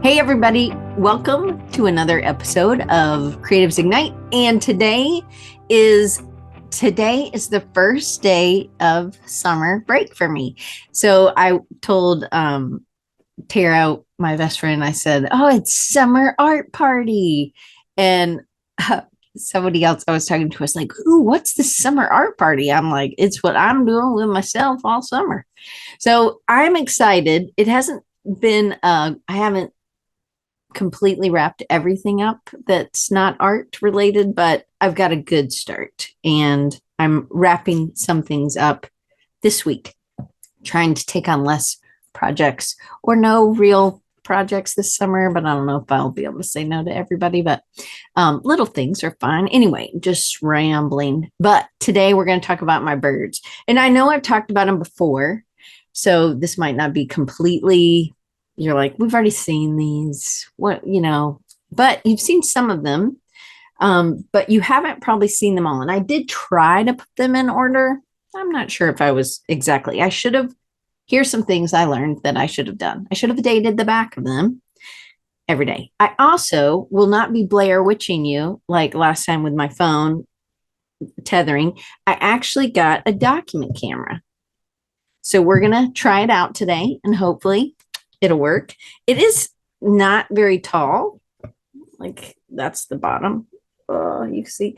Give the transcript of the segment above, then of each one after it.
Hey everybody, welcome to another episode of Creatives Ignite. And is today is the first day of summer break for me. So I told Tara, my best friend, I said, "Oh, it's summer art party." And somebody else I was talking to was like, "Ooh, what's the summer art party?" I'm like, "It's what I'm doing with myself all summer." So I'm excited. It hasn't been I haven't completely wrapped everything up that's not art related, but I've got a good start and I'm wrapping some things up this week, trying to take on less projects or no real projects this summer, but I don't know if I'll be able to say no to everybody, but little things are fine. Anyway, just rambling. But today we're going to talk about my birds. And I know I've talked about them before, so this might not be completely, you're like, we've already seen these, but you've seen some of them, but you haven't probably seen them all. And I did try to put them in order. I'm not sure if I was exactly, I should have, here's some things I learned that I should have done. I should have dated the back of them every day. I also will not be Blair witching you like last time with my phone tethering. I actually got a document camera. So we're going to try it out today and hopefully it'll work. It is not very tall. Like that's the bottom. Oh, you see,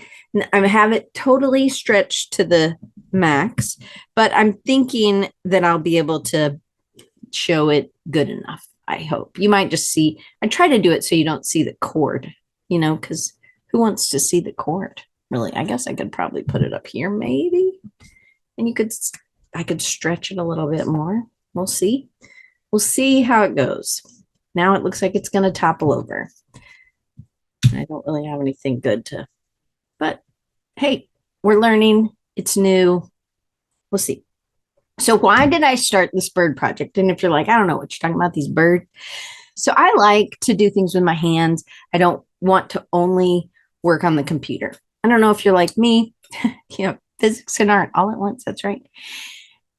I have it totally stretched to the max, but I'm thinking that I'll be able to show it good enough. I hope you might just see. I try to do it so you don't see the cord, because who wants to see the cord? Really, I guess I could probably put it up here, maybe, and I could stretch it a little bit more. We'll see. We'll see how it goes. Now it looks like it's going to topple over. I don't really have anything good but hey, we're learning. It's new. We'll see. So why did I start this bird project? And if you're like, I don't know what you're talking about, these birds. So I like to do things with my hands. I don't want to only work on the computer. I don't know if you're like me, physics and art all at once. That's right.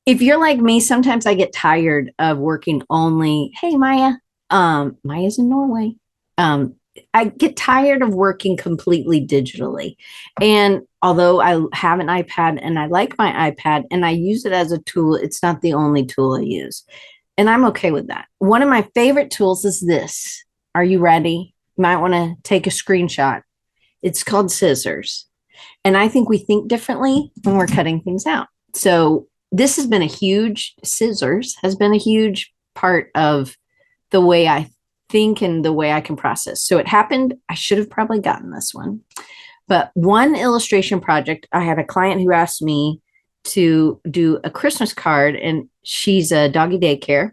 If you're like me, sometimes I get tired of working only. Hey, Maya. Maya's in Norway. I get tired of working completely digitally. And although I have an iPad and I like my iPad and I use it as a tool, it's not the only tool I use. And I'm okay with that. One of my favorite tools is this. Are you ready? You might want to take a screenshot. It's called scissors. And I think we think differently when we're cutting things out. So this has been scissors has been a huge part of the way I think and the way I can process. So it happened, I should have probably gotten this one. But one illustration project, I had a client who asked me to do a Christmas card, and she's a doggy daycare.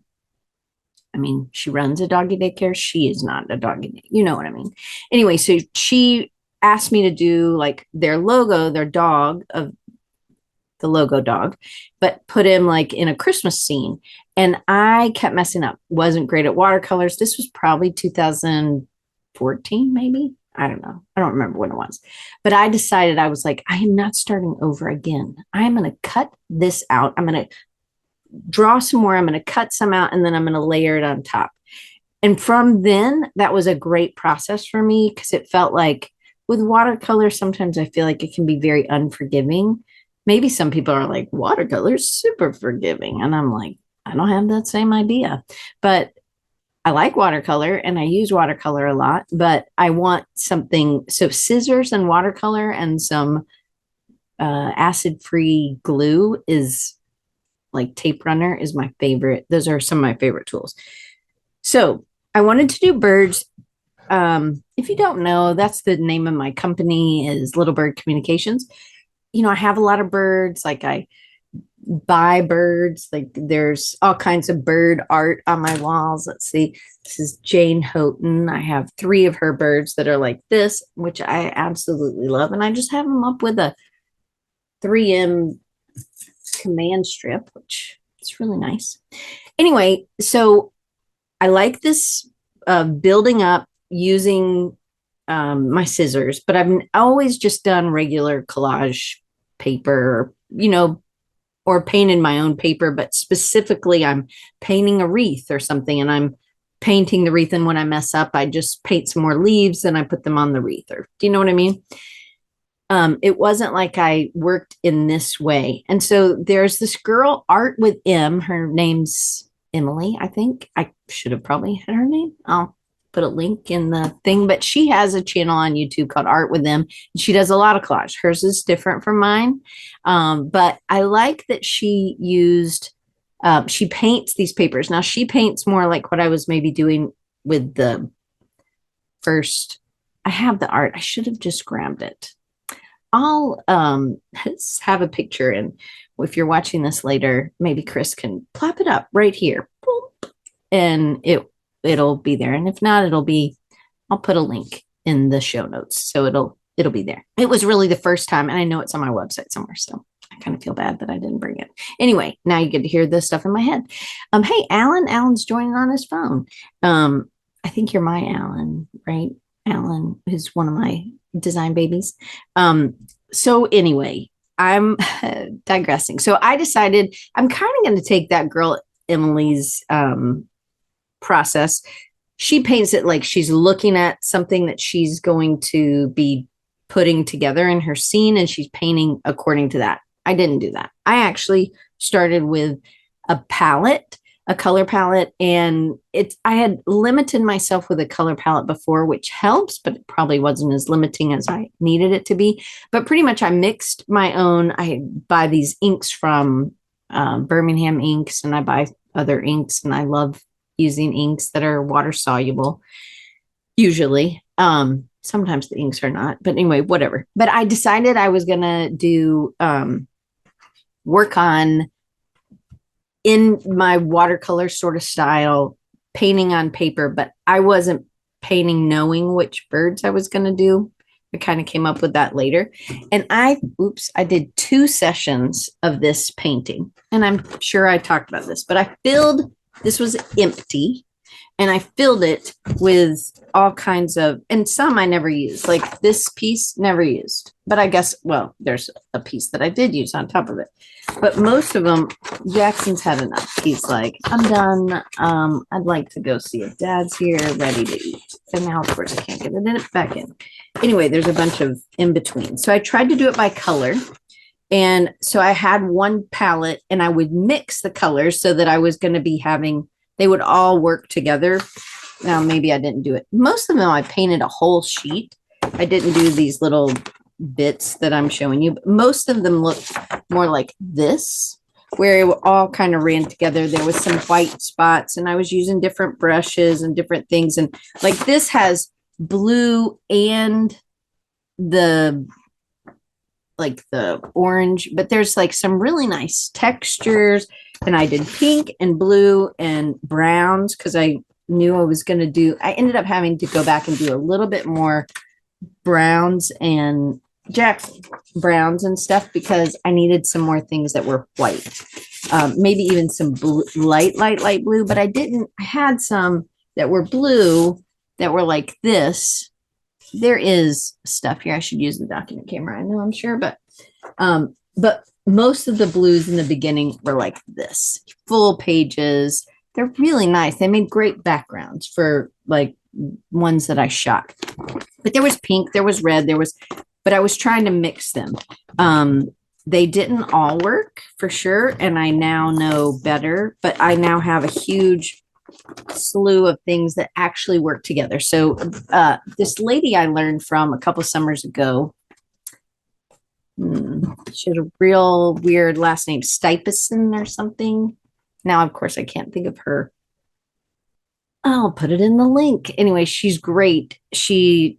I mean, she runs a doggy daycare. She is not a doggy, you know what I mean? Anyway, so she asked me to do like their logo, their dog of the logo dog, but put him like in a Christmas scene. And I kept messing up. Wasn't great at watercolors. This was probably 2014, maybe. I don't know. I don't remember when it was. But I decided, I was like, I am not starting over again. I'm going to cut this out. I'm going to draw some more. I'm going to cut some out, and then I'm going to layer it on top. And from then, that was a great process for me because it felt like with watercolor, sometimes I feel like it can be very unforgiving. Maybe some people are like, watercolor's super forgiving. And I'm like, I don't have that same idea. But I like watercolor and I use watercolor a lot, but I want something. So scissors and watercolor and some acid-free glue is like tape runner is my favorite. Those are some of my favorite tools. So I wanted to do birds. If you don't know, that's the name of my company is Little Bird Communications. I have a lot of birds. Like I buy birds. Like there's all kinds of bird art on my walls. Let's see. This is Jane Houghton. I have 3 of her birds that are like this, which I absolutely love. And I just have them up with a 3M command strip, which is really nice. Anyway, so I like this building up using my scissors, but I've always just done regular collage paper, or painted my own paper, but specifically I'm painting a wreath or something and I'm painting the wreath. And when I mess up, I just paint some more leaves and I put them on the wreath. Or do you know what I mean? It wasn't like I worked in this way. And so there's this girl, Art with M. Her name's Emily, I think. I should have probably had her name. I'll put a link in the thing, but she has a channel on YouTube called Art with M. She does a lot of collage. Hers is different from mine. But I like that she used, she paints these papers. Now she paints more like what I was maybe doing with the first. I have the art. I should have just grabbed it. I'll have a picture, and if you're watching this later, maybe Chris can plop it up right here, and it'll be there. And if not, I'll put a link in the show notes, so it'll be there. It was really the first time, and I know it's on my website somewhere, so I kind of feel bad that I didn't bring it. Anyway, now you get to hear this stuff in my head. Hey, Alan. Alan's joining on his phone. I think you're my Alan, right? Alan is one of my design babies. So anyway, I'm digressing. So I decided I'm kind of going to take that girl Emily's process. She paints it like she's looking at something that she's going to be putting together in her scene, and she's painting according to that. I didn't do that. I actually started with a palette, a color palette, and I had limited myself with a color palette before, which helps, but it probably wasn't as limiting as I needed it to be. But pretty much I mixed my own. I buy these inks from Birmingham Inks, and I buy other inks, and I love using inks that are water soluble usually. Sometimes the inks are not, but anyway, whatever. But I decided I was gonna do work on, in my watercolor sort of style, painting on paper, but I wasn't painting knowing which birds I was going to do. I kind of came up with that later. And I did 2 sessions of this painting. And I'm sure I talked about this, but this was empty, and I filled it with all kinds of, and some I never used, like this piece never used, but I guess, well, there's a piece that I did use on top of it, but most of them, Jackson's had enough. He's like, I'm done. I'd like to go see if Dad's here, ready to eat. And now, of course, I can't get it back in. Anyway, there's a bunch of in between. So I tried to do it by color. And so I had one palette, and I would mix the colors so that I was going to be having, they would all work together. Now, maybe I didn't do it. Most of them, I painted a whole sheet. I didn't do these little bits that I'm showing you, but most of them looked more like this, where it all kind of ran together. There was some white spots, and I was using different brushes and different things. And like this has blue and the orange, but there's like some really nice textures. And I did pink and blue and browns because I knew I was going to do, I ended up having to go back and do a little bit more browns and browns and stuff because I needed some more things that were white. Maybe even some blue, light blue, but I had some that were blue that were like this. There is stuff here. I should use the document camera. I know, I'm sure, but most of the blues in the beginning were like this, full pages. They're really nice. They made great backgrounds for like ones that I shot. But there was pink, there was red, but I was trying to mix them. They didn't all work for sure, and I now know better, but I now have a huge slew of things that actually work together. So this lady I learned from a couple summers ago, she had a real weird last name, Stuyvesant or something. Now, of course, I can't think of her. I'll put it in the link. Anyway, she's great. She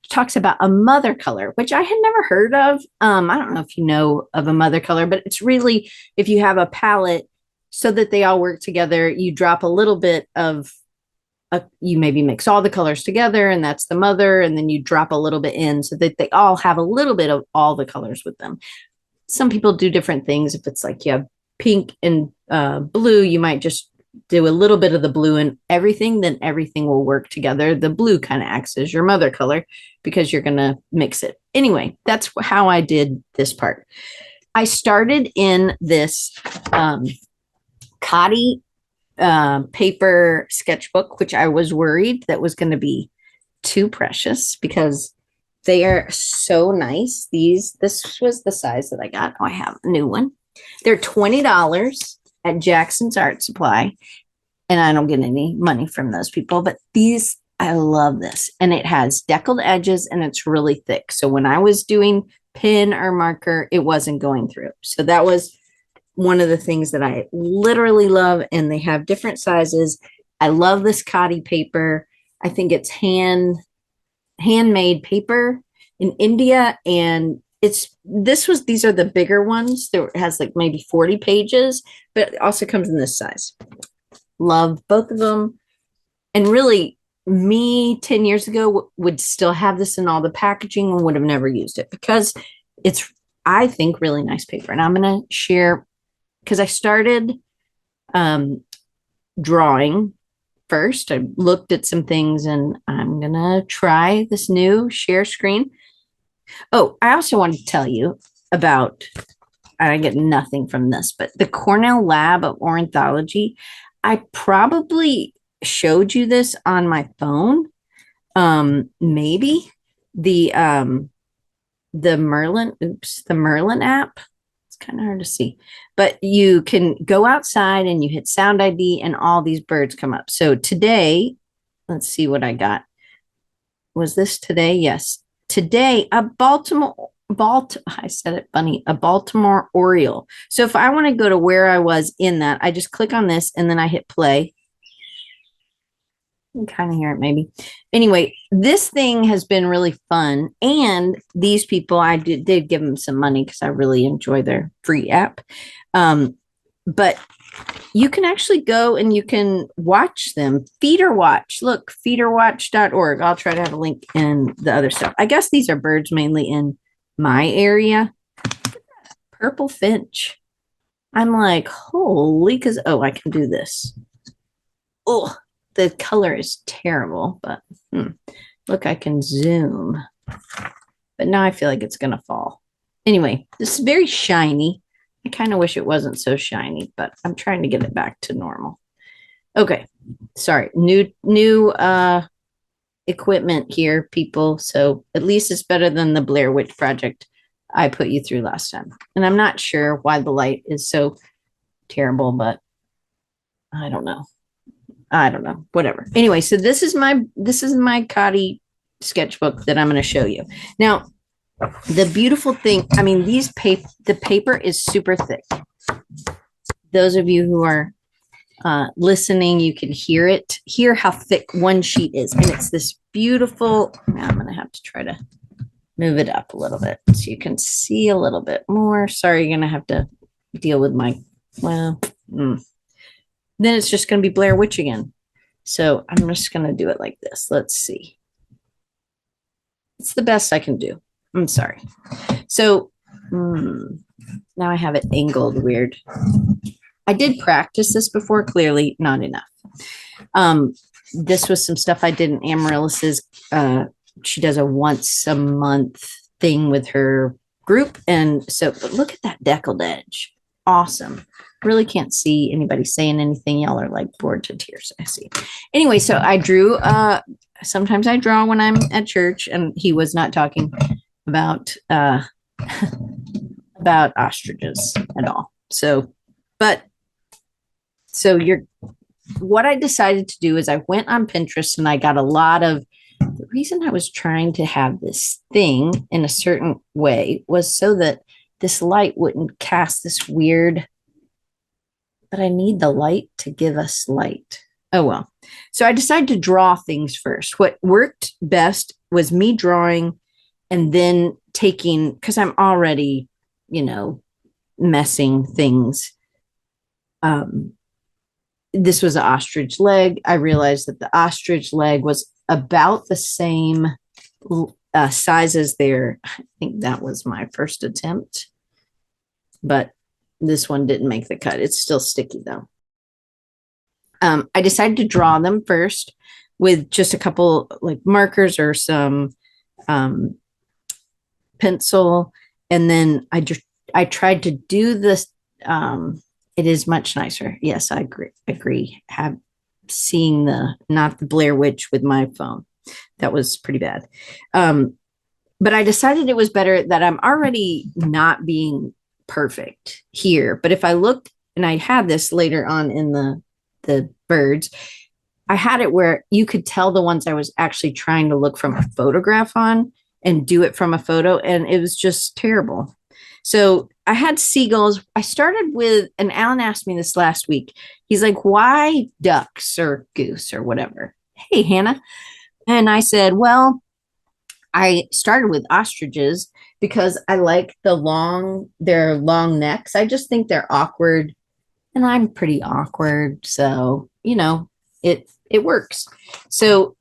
talks about a mother color, which I had never heard of. I don't know if you know of a mother color, but it's really, if you have a palette so that they all work together, you drop a little bit of, you maybe mix all the colors together, and that's the mother, and then you drop a little bit in so that they all have a little bit of all the colors with them. Some people do different things. If it's like you have pink and blue, you might just do a little bit of the blue and everything, then everything will work together. The blue kind of acts as your mother color because you're going to mix it. Anyway, that's how I did this part. I started in this Cotty paper sketchbook, which I was worried that was going to be too precious because they are so nice. This was the size that I got. Oh, I have a new one. They're $20 at Jackson's Art Supply, and I don't get any money from those people, but these, I love this. And it has deckled edges and it's really thick. So when I was doing pen or marker, it wasn't going through. So that was one of the things that I literally love. And they have different sizes. I love this Khadi paper. I think it's handmade paper in India. And these are the bigger ones. There has like maybe 40 pages, but it also comes in this size. Love both of them. And really, me 10 years ago would still have this in all the packaging and would have never used it because it's, I think, really nice paper. And I'm going to share, because I started drawing first. I looked at some things and I'm going to try this new share screen. Oh, I also wanted to tell you about, I get nothing from this, but the Cornell Lab of Ornithology. I probably showed you this on my phone. Maybe the Merlin app. It's kind of hard to see, but you can go outside and you hit sound ID and all these birds come up. So today, let's see what I got. Was this today? Yes. Today, I said it funny, a Baltimore Oriole. So if I want to go to where I was in that, I just click on this and then I hit play. You can kind of hear it maybe. Anyway, this thing has been really fun. And these people, I did give them some money because I really enjoy their free app. But you can actually go and you can watch them. Feeder Watch. Look, feederwatch.org. I'll try to have a link in the other stuff. I guess these are birds mainly in my area. Purple finch. I'm like, holy, because, oh, I can do this. Oh, the color is terrible, but look, I can zoom. But now I feel like it's going to fall. Anyway, this is very shiny. I kind of wish it wasn't so shiny, but I'm trying to get it back to normal. Okay. Sorry. New equipment here, people. So at least it's better than the Blair Witch Project I put you through last time. And I'm not sure why the light is so terrible, but I don't know. Whatever. Anyway, so this is my Khadi sketchbook that I'm going to show you. Now, the beautiful thing, I mean, the paper is super thick. Those of you who are listening, you can hear how thick one sheet is. And it's this beautiful, now I'm going to have to try to move it up a little bit so you can see a little bit more. Sorry, you're going to have to deal with my, then it's just going to be Blair Witch again. So I'm just going to do it like this. Let's see. It's the best I can do. I'm sorry. So now I have it angled weird. I did practice this before, clearly not enough. This was some stuff I did in Amaryllis's. She does a once a month thing with her group. And so, but look at that deckled edge. Awesome. Really can't see anybody saying anything. Y'all are like bored to tears, I see. Anyway, so I drew, sometimes I draw when I'm at church, and he was not talking about ostriches at all. So, what I decided to do is I went on Pinterest and I got a lot of, the reason I was trying to have this thing in a certain way was so that this light wouldn't cast this weird, but I need the light to give us light. Oh, well. So I decided to draw things first. What worked best was me drawing and then taking, because I'm already, messing things. This was an ostrich leg. I realized that the ostrich leg was about the same size as their, I think that was my first attempt, but this one didn't make the cut. It's still sticky though. I decided to draw them first with just a couple like markers or some pencil. And then I tried to do this It is much nicer. Yes, I agree. Have seeing the not the Blair Witch with my phone. That was pretty bad. Um, but I decided it was better that I'm already not being perfect here. But if I looked, and I had this later on in the birds, I had it where you could tell the ones I was actually trying to look from a photograph on and do it from a photo, and it was just terrible. So I had seagulls. I started with, and Alan asked me this last week. He's like, why ducks or goose or whatever? Hey, Hannah. And I said, well, I started with ostriches because I like their long necks. I just think they're awkward, and I'm pretty awkward. So, it works. So,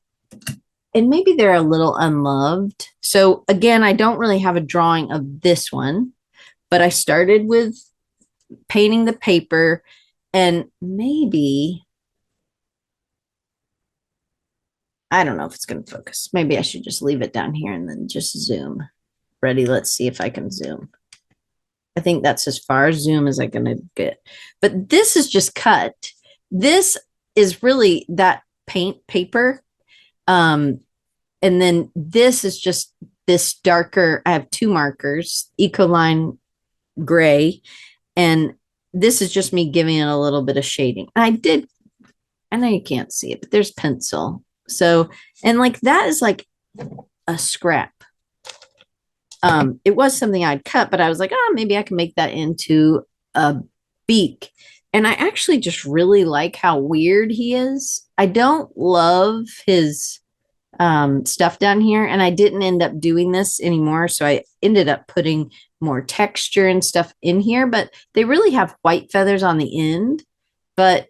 and maybe they're a little unloved. So again, I don't really have a drawing of this one, but I started with painting the paper, and maybe I don't know if it's going to focus. Maybe I should just leave it down here and then just zoom. Ready? Let's see if I can zoom. I think that's as far zoom as I'm going to get. But this is just cut. This is really that paint paper. And then this is just this darker. I have two markers, Ecoline gray, and this is just me giving it a little bit of shading. I know you can't see it, but there's pencil. So, and like that is like a scrap. It was something I'd cut, but I was like, oh, maybe I can make that into a beak. And I actually just really like how weird he is. I don't love his stuff down here, and I didn't end up doing this anymore. So I ended up putting more texture and stuff in here, but they really have white feathers on the end. But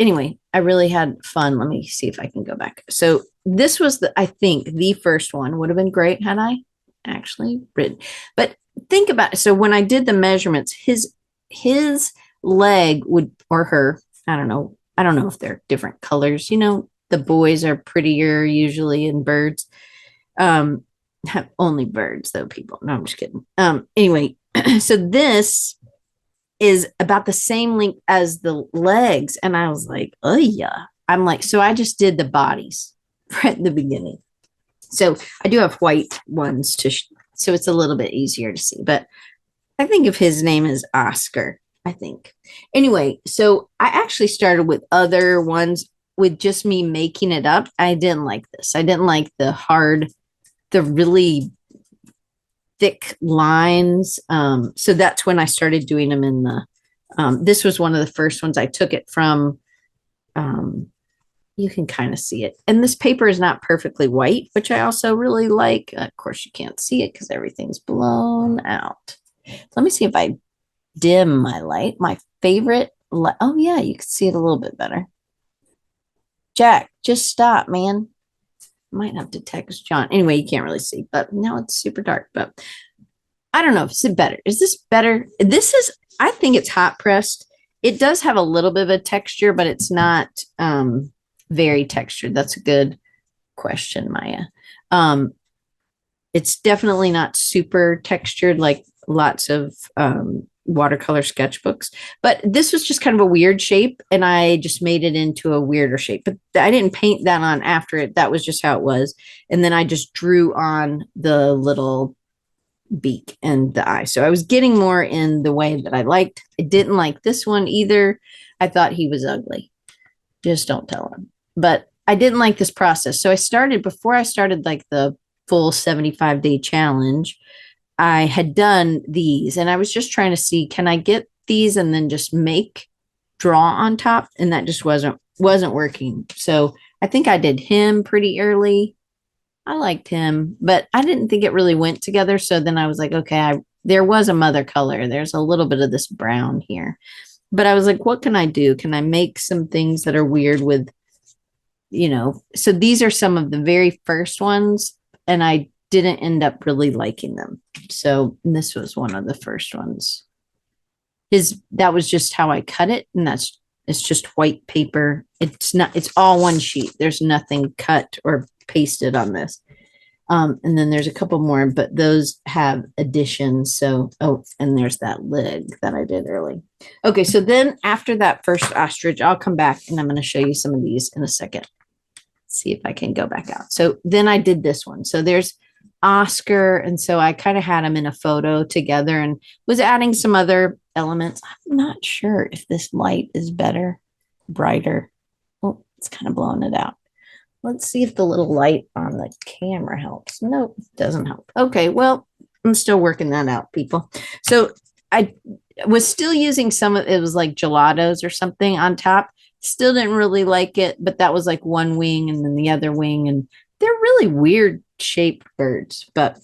anyway, I really had fun. Let me see if I can go back. So this was I think the first one would have been great had I actually written. But think about it. So when I did the measurements, his leg would, or her, I don't know. I don't know if they're different colors. The boys are prettier usually in birds. Only birds though, people. No, I'm just kidding. Anyway, so this is about the same length as the legs. And I was like, oh yeah. I'm like, so I just did the bodies right at the beginning. So I do have white ones so it's a little bit easier to see, but I think if his name is Oscar, I think. Anyway, so I actually started with other ones with just me making it up. I didn't like this. I didn't like the really thick lines. So that's when I started doing them in this was one of the first ones I took it from. You can kind of see it. And this paper is not perfectly white, which I also really like. Of course, you can't see it because everything's blown out. Let me see if I dim my light. My favorite oh yeah, you can see it a little bit better. Jack, just stop, man. Might have to text John. Anyway, you can't really see, but now it's super dark. But I don't know if it's better. Is this better? I think it's hot pressed. It does have a little bit of a texture, but it's not very textured. That's a good question, Maya. It's definitely not super textured like lots of watercolor sketchbooks, but this was just kind of a weird shape, and I just made it into a weirder shape. But I didn't paint that on after it. That was just how it was. And then I just drew on the little beak and the eye. So I was getting more in the way that I liked. I didn't like this one either. I thought he was ugly. Just don't tell him. But I didn't like this process. So before I started like the full 75-day challenge, I had done these, and I was just trying to see, can I get these and then just draw on top? And that just wasn't working. So I think I did him pretty early. I liked him, but I didn't think it really went together. So then I was like, okay, there was a mother color. There's a little bit of this brown here. But I was like, what can I do? Can I make some things that are weird with, so these are some of the very first ones, and I didn't end up really liking them. So this was one of the first ones. That was just how I cut it, and it's just white paper. It's all one sheet. There's nothing cut or pasted on this. And then there's a couple more, but those have additions. So, oh, and there's that leg that I did early. Okay, so then after that first ostrich, I'll come back and I'm going to show you some of these in a second. See if I can go back out. So then I did this one. So there's Oscar. And so I kind of had them in a photo together and was adding some other elements. I'm not sure if this light is better, brighter. Oh, it's kind of blowing it out. Let's see if the little light on the camera helps. Nope, doesn't help. Okay, well, I'm still working that out, people. So I was still using some of it was like gelatos or something on top. Still didn't really like it, but that was like one wing and then the other wing. And they're really weird shaped birds. But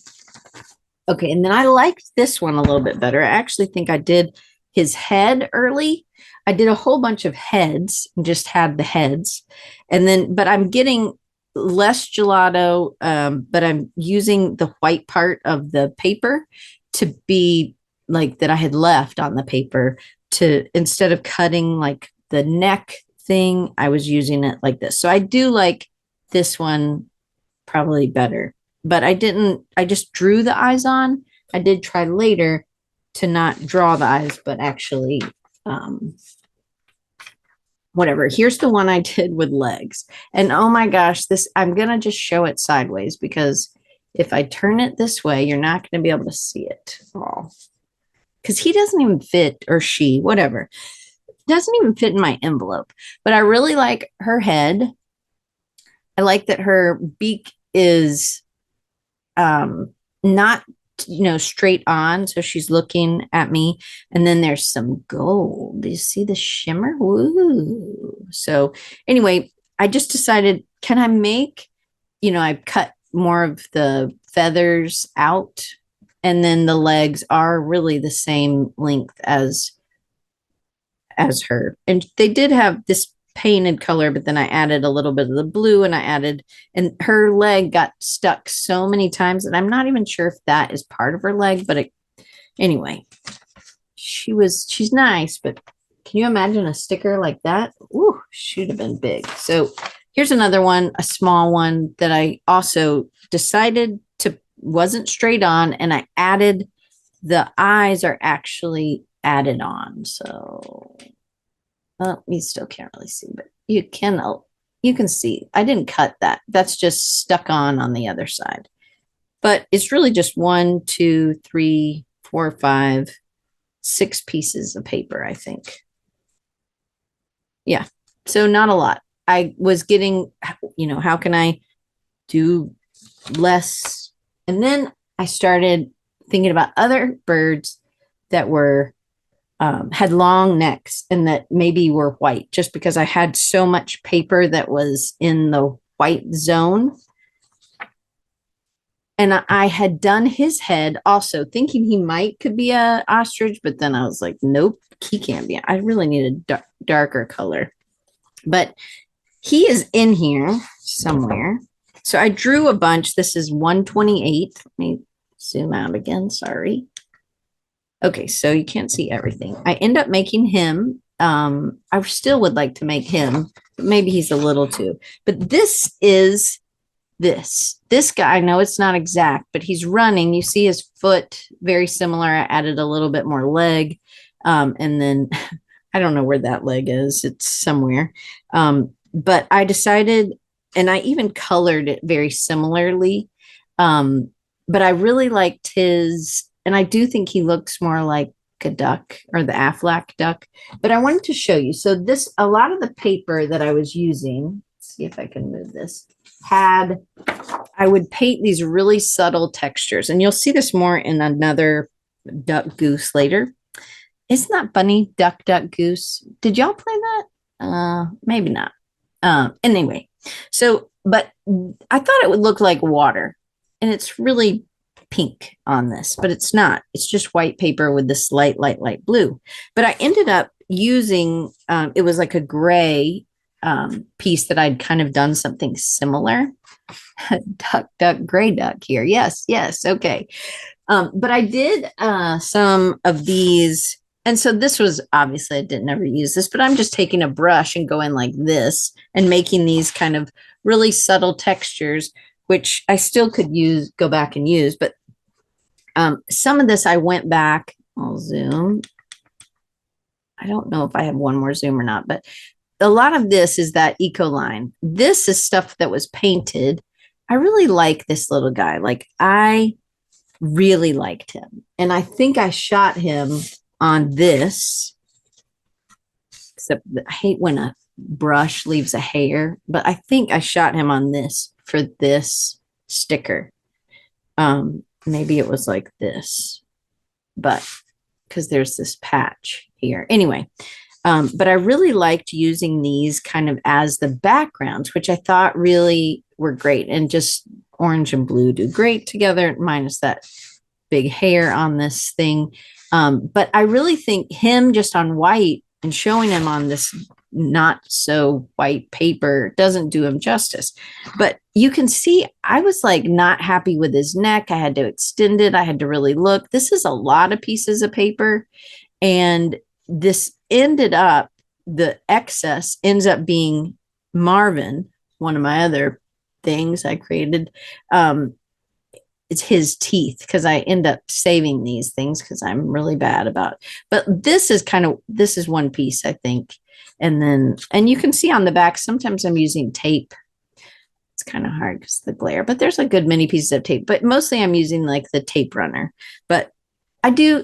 okay, and then I liked this one a little bit better. I actually think I did his head early. I did a whole bunch of heads and just had the heads. And then, but I'm getting less gelato, but I'm using the white part of the paper to be like that I had left on the paper to instead of cutting like the neck thing, I was using it like this. So I do like this one probably better, but I just drew the eyes on. I did try later to not draw the eyes, but actually, whatever. Here's the one I did with legs. And oh my gosh, this, I'm going to just show it sideways because if I turn it this way, you're not going to be able to see it all. Because he doesn't even fit, or she, whatever, doesn't even fit in my envelope. But I really like her head. I like that her beak is not straight on, so she's looking at me. And then there's some gold. Do you see the shimmer? Woo. So anyway, I just decided, can I make, I cut more of the feathers out, and then the legs are really the same length as her. And they did have this painted color, but then I added a little bit of the blue and her leg got stuck so many times that I'm not even sure if that is part of her leg, but anyway, she's nice, but can you imagine a sticker like that? Ooh, should have been big. So here's another one, a small one that I also decided wasn't straight on, and I added, the eyes are actually added on. So you still can't really see, but you can see. I didn't cut that. That's just stuck on the other side. But it's really just 1, 2, 3, 4, 5, 6 pieces of paper, I think. Yeah. So not a lot. I was getting, how can I do less? And then I started thinking about other birds that were had long necks and that maybe were white, just because I had so much paper that was in the white zone. And I had done his head also thinking he could be a ostrich, but then I was like, nope, he can't be. I really need a darker color, but he is in here somewhere. So I drew a bunch. This is 128. Let me zoom out again. Sorry. Okay, so you can't see everything. I end up making him. I still would like to make him, but maybe he's a little too. But this is this guy. I know it's not exact, but he's running. You see his foot, very similar. I added a little bit more leg. And then I don't know where that leg is. It's somewhere. But I decided, and I even colored it very similarly. But I really liked his, and I do think he looks more like a duck, or the Aflac duck. But I wanted to show you. So a lot of the paper that I was using, let's see if I can move this, I would paint these really subtle textures. And you'll see this more in another duck goose later. Isn't that funny? Duck, duck, goose. Did y'all play that? Maybe not. Anyway, but I thought it would look like water, and it's really pink on this, but it's not. It's just white paper with this light blue. But I ended up using, it was like a gray piece that I'd kind of done something similar. Duck, duck, gray duck here. Yes, okay. But I did some of these. And so this was, obviously I didn't ever use this, but I'm just taking a brush and going like this and making these kind of really subtle textures which I still could go back and use, but some of this I went back. I'll zoom. I don't know if I have one more zoom or not, but a lot of this is that eco line. This is stuff that was painted. I really like this little guy. Like, I really liked him. And I think I shot him on this, except I hate when a brush leaves a hair, but I think I shot him on this for this sticker. Maybe it was like this, but because there's this patch here. Anyway, but I really liked using these kind of as the backgrounds, which I thought really were great. And just orange and blue do great together, minus that big hair on this thing. But I really think him just on white and showing him on this not so white paper doesn't do him justice. But you can see I was like not happy with his neck. I had to extend it. I had to really look. This is a lot of pieces of paper. And this ended up, the excess ends up being Marvin, one of my other things I created. It's his teeth, because I end up saving these things because I'm really bad about it. But this is one piece, I think. And you can see on the back, sometimes I'm using tape. It's kind of hard because the glare, but there's a good many pieces of tape, but mostly I'm using like the tape runner. But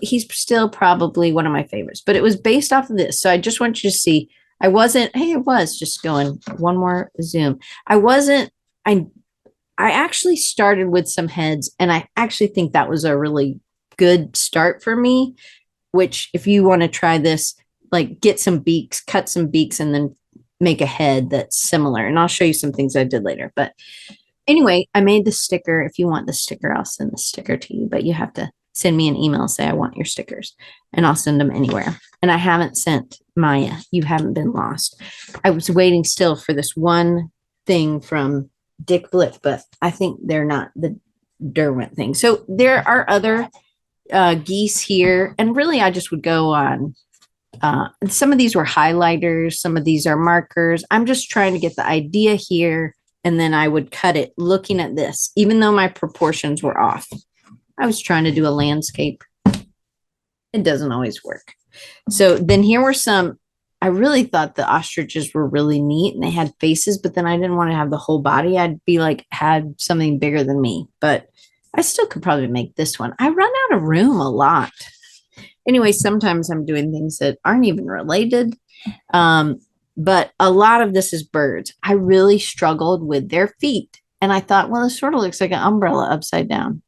he's still probably one of my favorites, but it was based off of this. So I just want you to see, I was just going one more zoom. I actually started with some heads, and I actually think that was a really good start for me, which if you want to try this, like get some beaks, cut some beaks, and then make a head that's similar. And I'll show you some things I did later. But anyway, I made the sticker. If you want the sticker, I'll send the sticker to you, but you have to send me an email, say I want your stickers, and I'll send them anywhere. And I haven't sent Maya. You haven't been lost. I was waiting still for this one thing from Dick Blip, but I think they're not the Derwent thing. So there are other geese here, and really I just would go on. Some of these were highlighters, some of these are markers. I'm just trying to get the idea here, and then I would cut it looking at this, even though my proportions were off. I was trying to do a landscape. It doesn't always work. So then here were some, I really thought the ostriches were really neat and they had faces, but then I didn't want to have the whole body. I'd be like, had something bigger than me, but I still could probably make this one. I run out of room a lot. Anyway, sometimes I'm doing things that aren't even related. But a lot of this is birds. I really struggled with their feet. And I thought, well, this sort of looks like an umbrella upside down.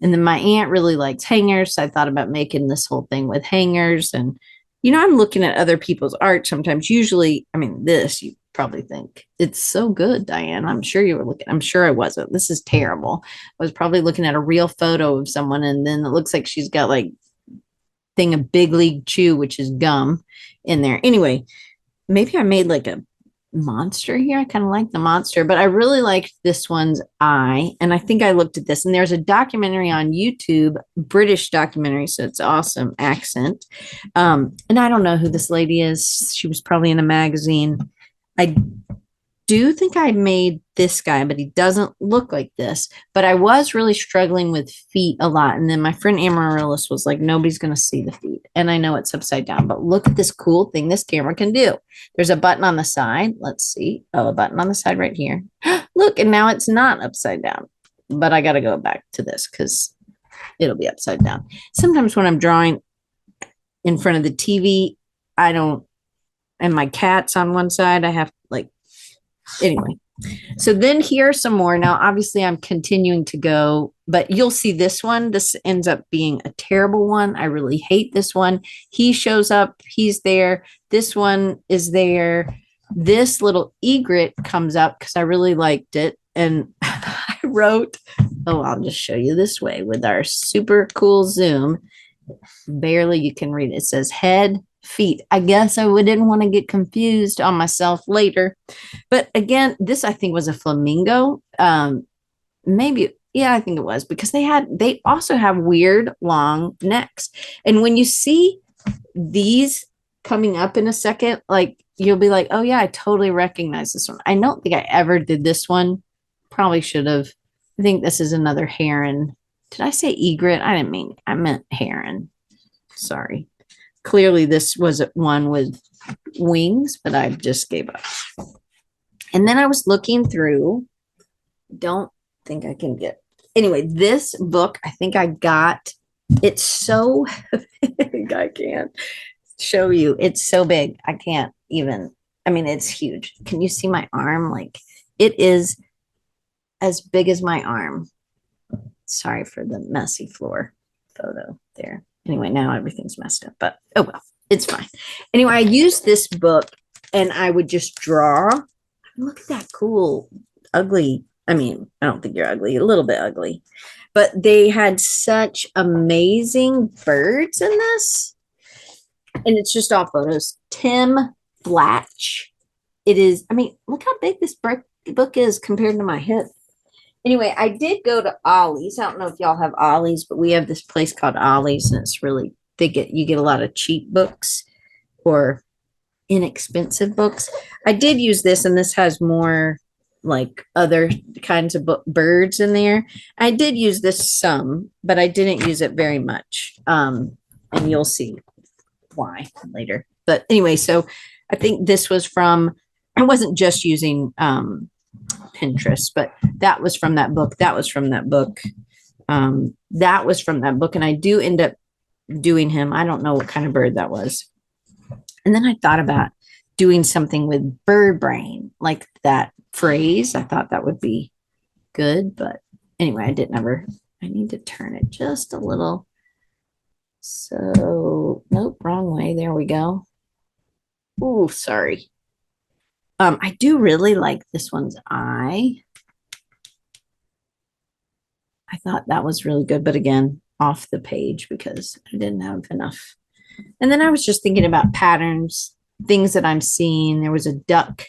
And then my aunt really likes hangers. So I thought about making this whole thing with hangers. And, I'm looking at other people's art sometimes. Usually, this, you probably think it's so good, Diane. I'm sure you were looking. I'm sure I wasn't. This is terrible. I was probably looking at a real photo of someone. And then it looks like she's got like thing of Big League Chew, which is gum in there. Anyway, maybe I made like a monster here. I kind of like the monster, but I really liked this one's eye. And I think I looked at this, and there's a documentary on YouTube, British documentary. So it's awesome accent. And I don't know who this lady is. She was probably in a magazine. I do think I made this guy, but he doesn't look like this. But I was really struggling with feet a lot. And then my friend Amaryllis was like, nobody's going to see the feet. And I know it's upside down, but look at this cool thing this camera can do. There's a button on the side. Let's see. Oh, a button on the side right here. Look, and now it's not upside down. But I got to go back to this because it'll be upside down. Sometimes when I'm drawing in front of the TV, and my cat's on one side, I have anyway. So then here's some more. Now, obviously I'm continuing to go, but you'll see this one. This ends up being a terrible one. I really hate this one. He shows up. He's there. This one is there. This little egret comes up because I really liked it. And I wrote, I'll just show you this way with our super cool zoom. Barely you can read it. It says head, feet. I guess I didn't want to get confused on myself later. But again, this I think was a flamingo. Maybe, yeah, I think it was, because they also have weird long necks. And when you see these coming up in a second, like you'll be like, oh yeah, I totally recognize this one. I don't think I ever did this one. Probably should have I think this is another heron. Did I say egret? I meant heron. Sorry. Clearly this was one with wings, but I just gave up. And then I was looking through, don't think I can get, anyway, this book, I think I got, it's so, I can't show you. It's so big. I can't even, it's huge. Can you see my arm? Like it is as big as my arm. Sorry for the messy floor photo there. Anyway, now everything's messed up, but oh well, it's fine. Anyway, I used this book and I would just draw. Look at that cool, ugly. I don't think you're ugly, a little bit ugly, but they had such amazing birds in this. And it's just all photos. Tim Blatch. It is, look how big this book is compared to my hip. Anyway, I did go to Ollie's. I don't know if y'all have Ollie's, but we have this place called Ollie's, and it's really you get a lot of cheap books or inexpensive books. I did use this, and this has more like other kinds of birds in there. I did use this some, but I didn't use it very much. And you'll see why later. But anyway, so I think this was from, I wasn't just using Pinterest, but that was from that book. That was from that book. That was from that book. And I do end up doing him. I don't know what kind of bird that was. And then I thought about doing something with bird brain, like that phrase. I thought that would be good. But anyway, I need to turn it just a little. So, nope, wrong way. There we go. Oh, sorry. I do really like this one's eye. I thought that was really good, but again, off the page because I didn't have enough. And then I was just thinking about patterns, things that I'm seeing. There was a duck,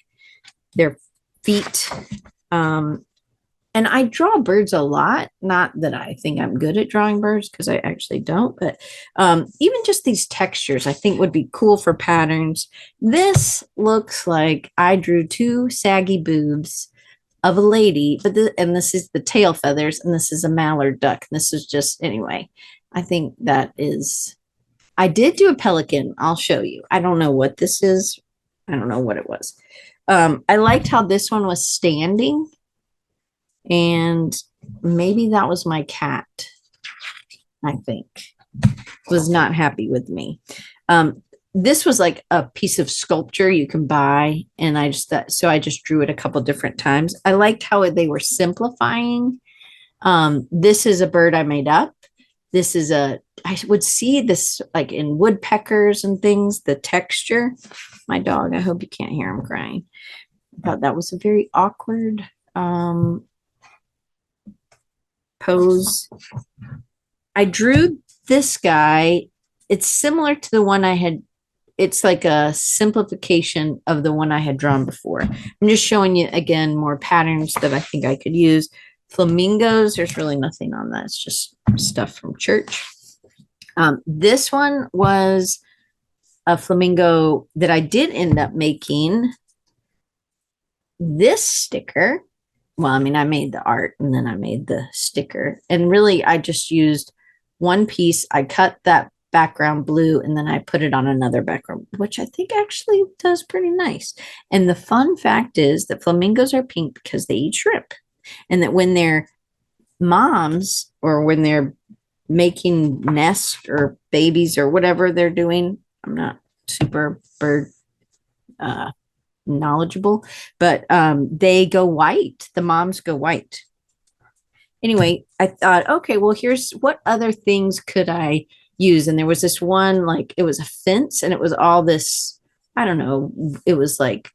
their feet. And I draw birds a lot. Not that I think I'm good at drawing birds because I actually don't, but even just these textures I think would be cool for patterns. This looks like I drew two saggy boobs of a lady, and this is the tail feathers, and this is a mallard duck. This is just, anyway, I think that is, I did do a pelican. I'll show you. I don't know what this is. I don't know what it was. I liked how this one was standing. And maybe that was my cat, I think, was not happy with me. This was like a piece of sculpture you can buy. And I just drew it a couple different times. I liked how they were simplifying. This is a bird I made up. I would see this like in woodpeckers and things, the texture. My dog, I hope you can't hear him crying. I thought that was a very awkward pose. I drew this guy. It's similar to the one I had. It's like a simplification of the one I had drawn before. I'm just showing you again more patterns that I think I could use. Flamingos, there's really nothing on that. It's just stuff from church. This one was a flamingo that I did end up making this sticker. Well, I made the art and then I made the sticker. And really, I just used one piece. I cut that background blue and then I put it on another background, which I think actually does pretty nice. And the fun fact is that flamingos are pink because they eat shrimp. And that when they're moms or when they're making nests or babies or whatever they're doing, I'm not super bird knowledgeable, but they go white. The moms go white. Anyway, I thought, okay, well, here's what other things could I use? And there was this one, like it was a fence and it was all this, I don't know, it was like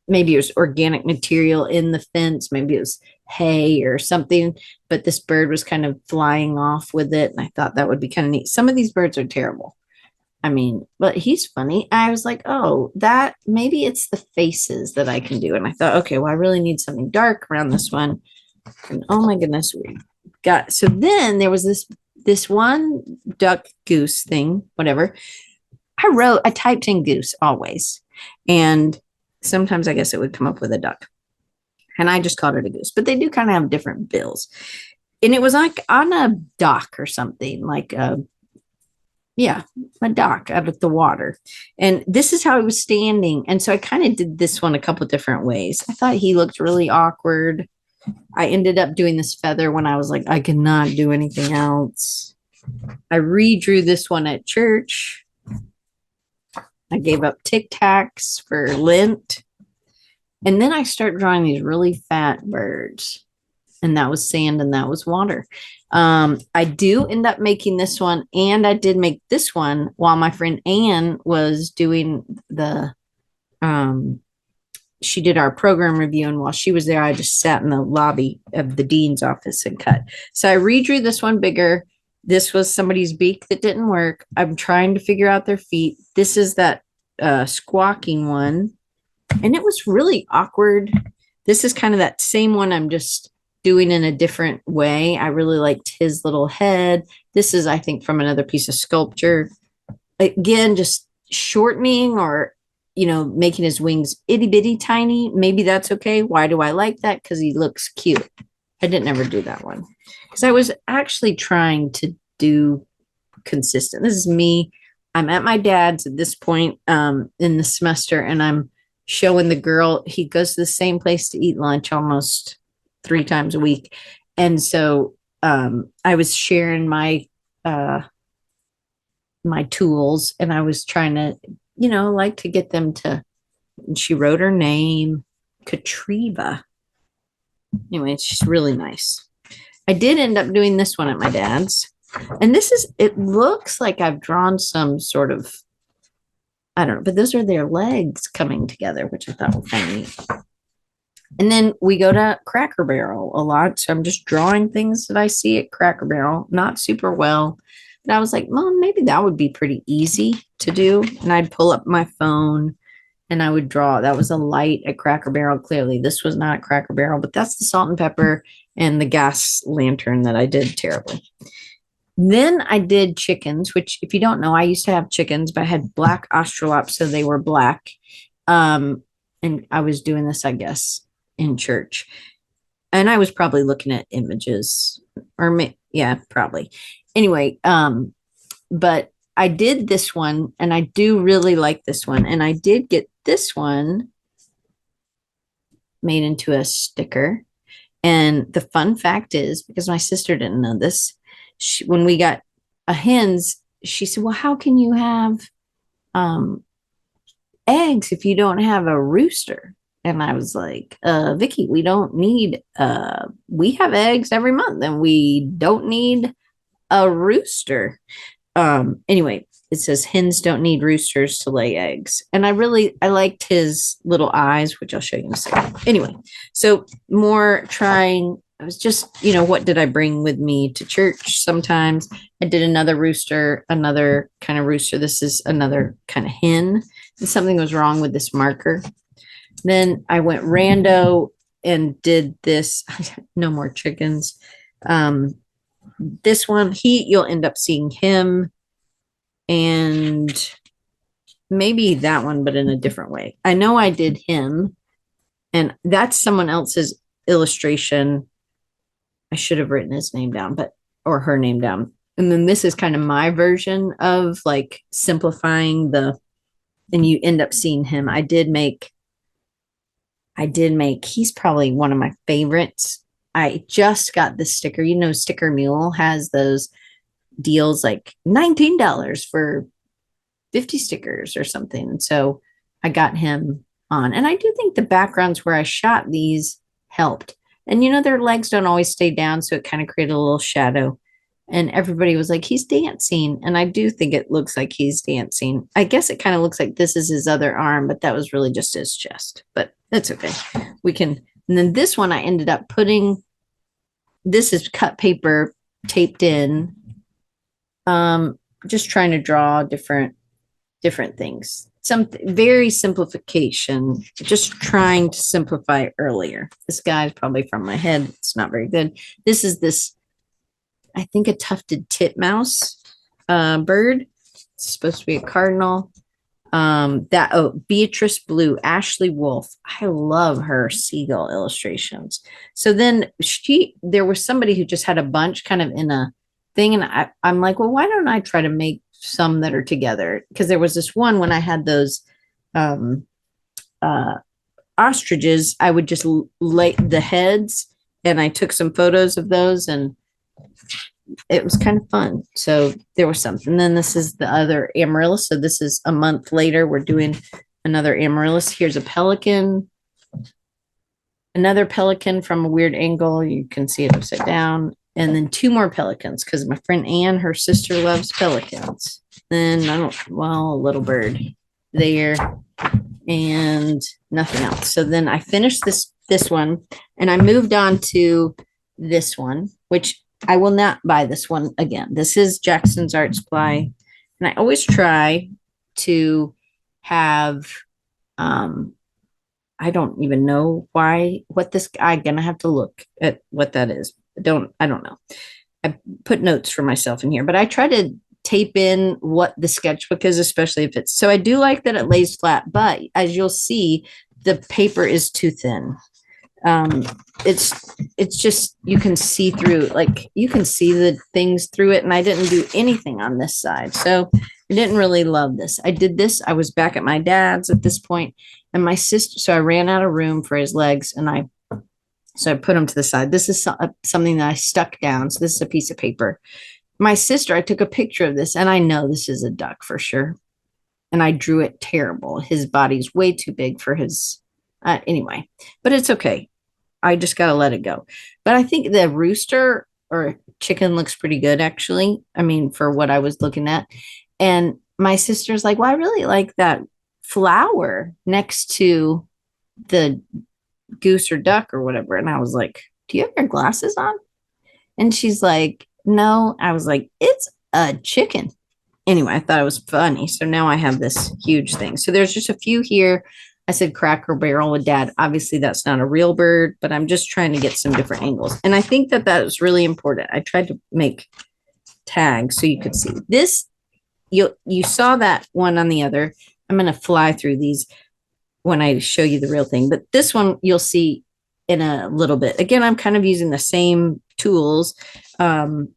maybe it was organic material in the fence, maybe it was hay or something, but this bird was kind of flying off with it. And I thought that would be kind of neat. Some of these birds are terrible. But he's funny. I was like, oh, that maybe it's the faces that I can do. And I thought, okay, well, I really need something dark around this one. And oh my goodness, so then there was this one duck goose thing, whatever. I typed in goose always. And sometimes I guess it would come up with a duck. and I just called it a goose, but they do kind of have different bills. And it was like on a dock or something, like yeah, a dock out of the water. And this is how he was standing. And so I kind of did this one a couple different ways. I thought he looked really awkward. I ended up doing this feather when I was like, I cannot do anything else. I redrew this one at church. I gave up Tic Tacs for Lent. And then I start drawing these really fat birds. And that was sand and that was water. I do end up making this one, and I did make this one while my friend Anne was doing the she did our program review, and while she was there, I just sat in the lobby of the dean's office and cut. So I redrew this one bigger. This was somebody's beak that didn't work. I'm trying to figure out their feet. This is that squawking one, and it was really awkward. This is kind of that same one I'm just doing in a different way. I really liked his little head. This is, I think, from another piece of sculpture. Again, just shortening or, making his wings itty bitty tiny. Maybe that's okay. Why do I like that? Because he looks cute. I didn't ever do that one because I was actually trying to do consistent. This is me. I'm at my dad's at this point in the semester, and I'm showing the girl. He goes to the same place to eat lunch almost 3 times a week. And so I was sharing my my tools, and I was trying to, like to get them to, and she wrote her name, Katriva. Anyway, she's really nice. I did end up doing this one at my dad's. And it looks like I've drawn some sort of, I don't know, but those are their legs coming together, which I thought was funny. And then we go to Cracker Barrel a lot. So I'm just drawing things that I see at Cracker Barrel, not super well. But I was like, Mom, maybe that would be pretty easy to do. And I'd pull up my phone and I would draw. That was a light at Cracker Barrel. Clearly, this was not Cracker Barrel, but that's the salt and pepper and the gas lantern that I did terribly. Then I did chickens, which, if you don't know, I used to have chickens, but I had black Australops, so they were black. And I was doing this, I guess, in church. And I was probably looking at images, or yeah, probably. Anyway, but I did this one, and I do really like this one. And I did get this one made into a sticker. And the fun fact is, because my sister didn't know this, when we got a hens, she said, well, how can you have eggs if you don't have a rooster? And I was like, Vicky, we don't need, we have eggs every month and we don't need a rooster. Anyway, it says hens don't need roosters to lay eggs. And I liked his little eyes, which I'll show you in a second. Anyway, so more trying, I was just, what did I bring with me to church? Sometimes I did another rooster, another kind of rooster. This is another kind of hen. And something was wrong with this marker. Then I went rando and did this. No more chickens. This one, you'll end up seeing him and maybe that one, but in a different way. I know I did him, and that's someone else's illustration. I should have written his name down, or her name down. And then this is kind of my version of like simplifying and you end up seeing him. I did make, he's probably one of my favorites. I just got this sticker. Sticker Mule has those deals like $19 for 50 stickers or something. And so I got him on. And I do think the backgrounds where I shot these helped. And their legs don't always stay down, so it kind of created a little shadow. And everybody was like, he's dancing. And I do think it looks like he's dancing. I guess it kind of looks like this is his other arm, but that was really just his chest. But that's okay. And then this one I ended up this is cut paper taped in. Just trying to draw different things. Some very simplification, just trying to simplify earlier. This guy's probably from my head. It's not very good. This is I think a tufted titmouse bird. It's supposed to be a cardinal. Beatrice Blue, Ashley Wolf. I love her seagull illustrations. So then there was somebody who just had a bunch kind of in a thing. And I'm like, well, why don't I try to make some that are together? Because there was this one when I had those um, uh, ostriches, I would just lay the heads and I took some photos of those and it was kind of fun. So there was something. Then this is the other amaryllis. So this is a month later. We're doing another amaryllis. Here's a pelican, another pelican from a weird angle. You can see it upside down. And then two more pelicans because my friend Anne, her sister, loves pelicans. Then a little bird there and nothing else. So then I finished this one and I moved on to this one, which I will not buy this one again. This is Jackson's Art Supply. And I always try to have, I don't even know I'm going to have to look at what that is. I don't know. I put notes for myself in here, but I try to tape in what the sketchbook is, especially if it's, so I do like that it lays flat, but as you'll see, the paper is too thin. It's just, you can see through, like you can see the things through it. And I didn't do anything on this side. So I didn't really love this. I was back at my dad's at this point and my sister, so I ran out of room for his legs and I put them to the side. This is something that I stuck down. So this is a piece of paper. My sister, I took a picture of this and I know this is a duck for sure. And I drew it terrible. His body's way too big for his, anyway, but it's okay. I just got to let it go. But I think the rooster or chicken looks pretty good, actually. I mean, for what I was looking at. And my sister's like, well, I really like that flower next to the goose or duck or whatever. And I was like, do you have your glasses on? And she's like, no. I was like, it's a chicken. Anyway, I thought it was funny. So now I have this huge thing. So there's just a few here. I said Cracker Barrel with Dad. Obviously, that's not a real bird, but I'm just trying to get some different angles. And I think that is really important. I tried to make tags so you could see this. You saw that one on the other. I'm going to fly through these when I show you the real thing. But this one you'll see in a little bit. Again, I'm kind of using the same tools. And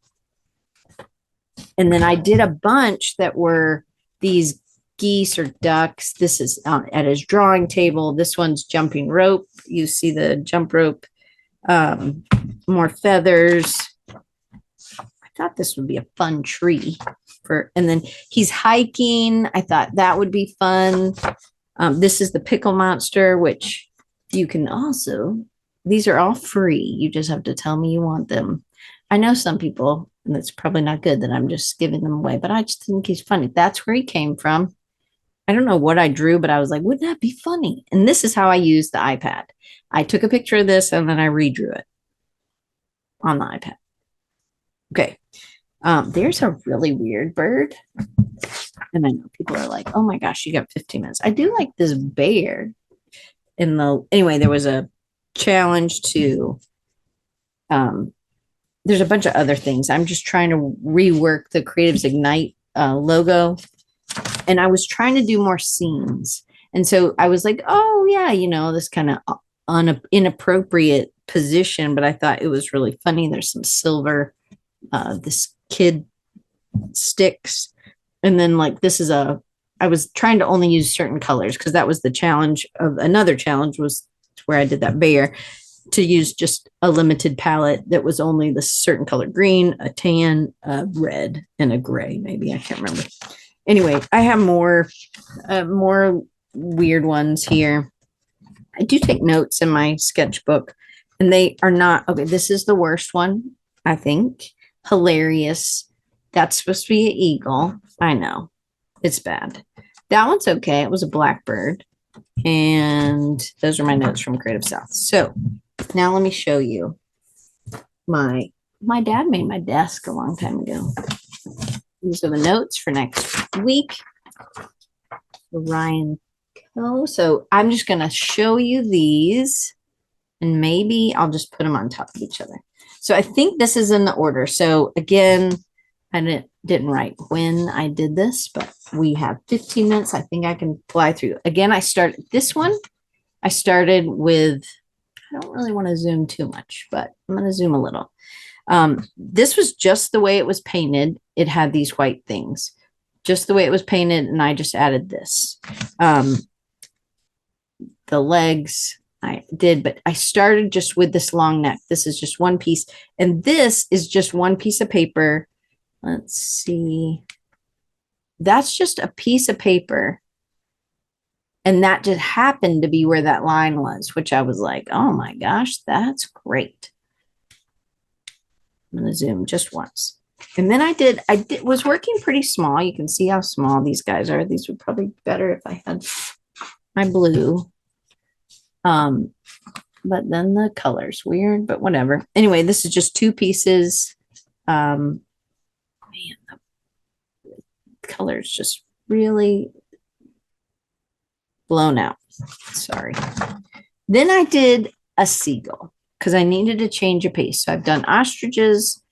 then I did a bunch that were these geese or ducks. This is at his drawing table. This one's jumping rope. You see the jump rope, more feathers. I thought this would be a fun tree and then he's hiking. I thought that would be fun. This is the pickle monster, which you can also, these are all free. You just have to tell me you want them. I know some people, and it's probably not good that I'm just giving them away, but I just think he's funny. That's where he came from. I don't know what I drew, but I was like, wouldn't that be funny? And this is how I used the iPad. I took a picture of this and then I redrew it on the iPad. Okay. There's a really weird bird. And I know people are like, oh my gosh, you got 15 minutes. I do like this bear. Anyway, there was a challenge to, there's a bunch of other things. I'm just trying to rework the Creatives Ignite logo. And I was trying to do more scenes. And so I was like, oh yeah, this kind of inappropriate position, but I thought it was really funny. There's some silver, this kid sticks. And then like, I was trying to only use certain colors because that was the challenge of another challenge was where I did that bear to use just a limited palette that was only the certain color, green, a tan, a red, and a gray. Maybe I can't remember. Anyway, I have more weird ones here. I do take notes in my sketchbook and they are not, okay, this is the worst one, I think. Hilarious. That's supposed to be an eagle. I know. It's bad. That one's okay. It was a blackbird. And those are my notes from Creative South. So now let me show you my dad made my desk a long time ago. These are the notes for next week. Ryan Co. So I'm just going to show you these and maybe I'll just put them on top of each other. So I think this is in the order. So again, I didn't write when I did this, but we have 15 minutes. I think I can fly through. Again, I started this one. I started with, I don't really want to zoom too much, but I'm going to zoom a little. This was just the way it was painted. It had these white things, just the way it was painted. And I just added this. The legs I did, but I started just with this long neck. This is just one piece. And this is just one piece of paper. Let's see. That's just a piece of paper. And that just happened to be where that line was, which I was like, oh my gosh, that's great. I'm going to zoom just once. And then I was working pretty small. You can see how small these guys are. These would probably be better if I had my blue. But then the color's weird, but whatever. Anyway, this is just two pieces. Man, the color's just really blown out. Sorry. Then I did a seagull because I needed to change a pace. So I've done ostriches,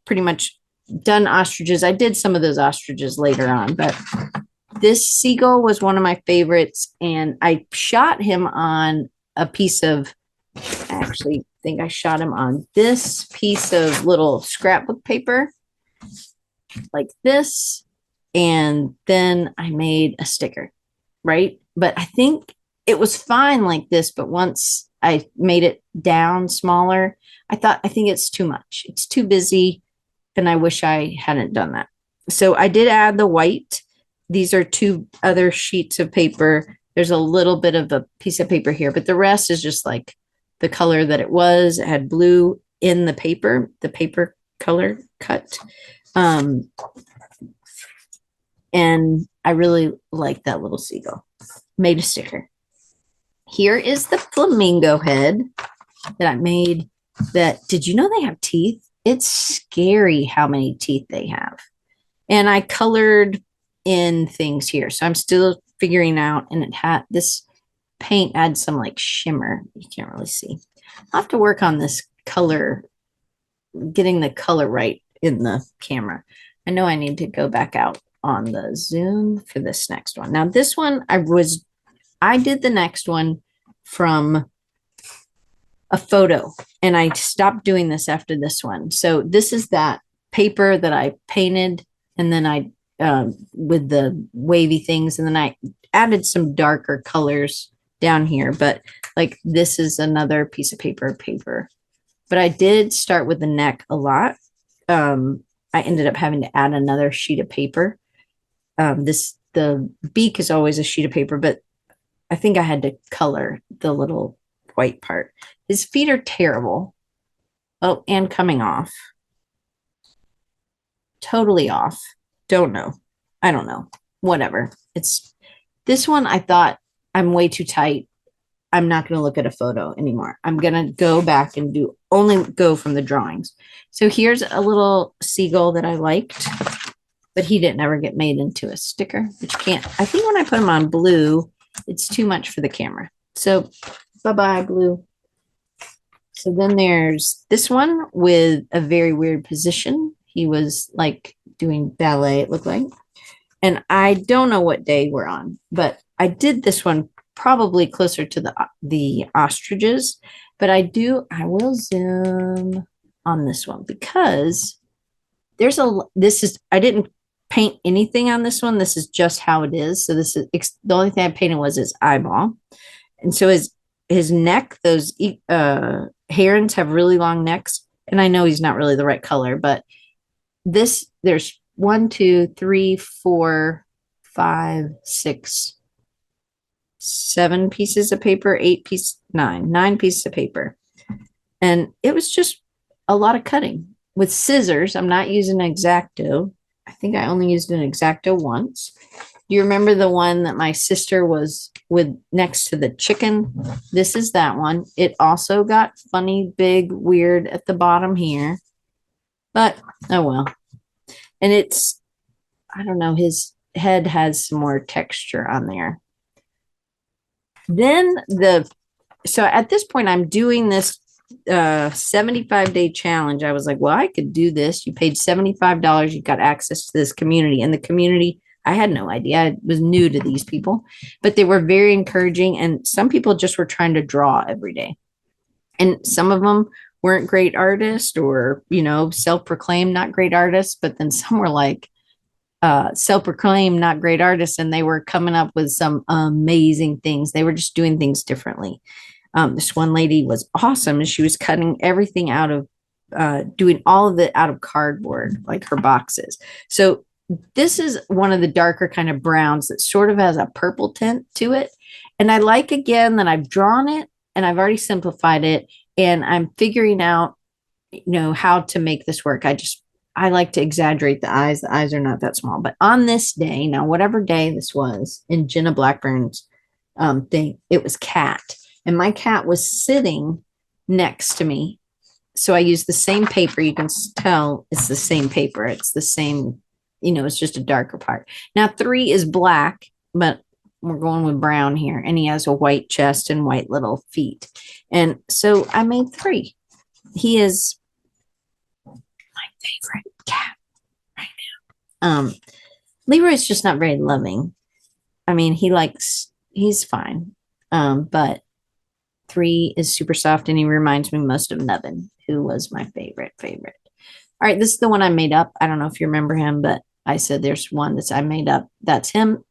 pretty much done ostriches. I did some of those ostriches later on, but this seagull was one of my favorites. And I shot him on a piece of, I actually think I shot him on this piece of little scrapbook paper like this. And then I made a sticker, right? But I think it was fine like this. But once I made it down smaller, I think it's too much. It's too busy. And I wish I hadn't done that. So I did add the white. These are two other sheets of paper. There's a little bit of a piece of paper here, but the rest is just like the color that it was. It had blue in the paper color cut. And I really like that little seagull. Made a sticker. Here is the flamingo head that I made. Did you know they have teeth? It's scary how many teeth they have. And I colored in things here. So I'm still figuring out, and it had this paint adds some like shimmer. You can't really see. I'll have to work on this color, getting the color right in the camera. I know I need to go back out on the zoom for this next one. Now this one, I did the next one from a photo, and I stopped doing this after this one. So this is that paper that I painted, and then I with the wavy things, and then I added some darker colors down here. But like this is another piece of paper. But I did start with the neck a lot. I ended up having to add another sheet of paper. The beak is always a sheet of paper, but I think I had to color the little white part. His feet are terrible. Oh, and coming off. Totally off. Don't know. I don't know. Whatever. It's this one. I thought I'm way too tight. I'm not going to look at a photo anymore. I'm going to go back and only go from the drawings. So here's a little seagull that I liked, but he didn't ever get made into a sticker, which I think when I put him on blue, it's too much for the camera. So bye-bye, blue. So then there's this one with a very weird position. He was like doing ballet, it looked like. And I don't know what day we're on, but I did this one probably closer to the ostriches. But I will zoom on this one because I didn't paint anything on this one. This is just how it is. So this is the only thing I painted was his eyeball. And so his neck, those herons have really long necks. And I know he's not really the right color, but there's 1, 2, 3, 4, 5, 6, 7 pieces of paper, 9 pieces of paper. And it was just a lot of cutting with scissors. I'm not using an X-Acto. I think I only used an X-Acto once. Do you remember the one that my sister was with next to the chicken? This is that one. It also got funny, big, weird at the bottom here. But, oh well. And I don't know, his head has some more texture on there. Then so at this point, I'm doing this 75-day challenge. I was like, well, I could do this. You paid $75, you got access to this community. And the community, I had no idea. I was new to these people, but they were very encouraging. And some people just were trying to draw every day. And some of them weren't great artists or, self-proclaimed not great artists, but then some were like self-proclaimed not great artists, and they were coming up with some amazing things. They were just doing things differently. This one lady was awesome, and she was cutting everything out of doing all of it out of cardboard, like her boxes. So this is one of the darker kind of browns that sort of has a purple tint to it. And I like, again, that I've drawn it and I've already simplified it, and I'm figuring out, how to make this work. I like to exaggerate the eyes. The eyes are not that small. But on this day, now, whatever day this was in Jenna Blackburn's thing, it was cat. And my cat was sitting next to me. So I used the same paper. You can tell it's the same paper. It's the same, it's just a darker part. Now 3 is black, but we're going with brown here. And he has a white chest and white little feet. And so I made 3. He is my favorite cat right now. Leroy's just not very loving. I mean, he's fine. But 3 is super soft, and he reminds me most of Nubbin, who was my favorite. All right, this is the one I made up. I don't know if you remember him, but I said there's one that I made up. That's him.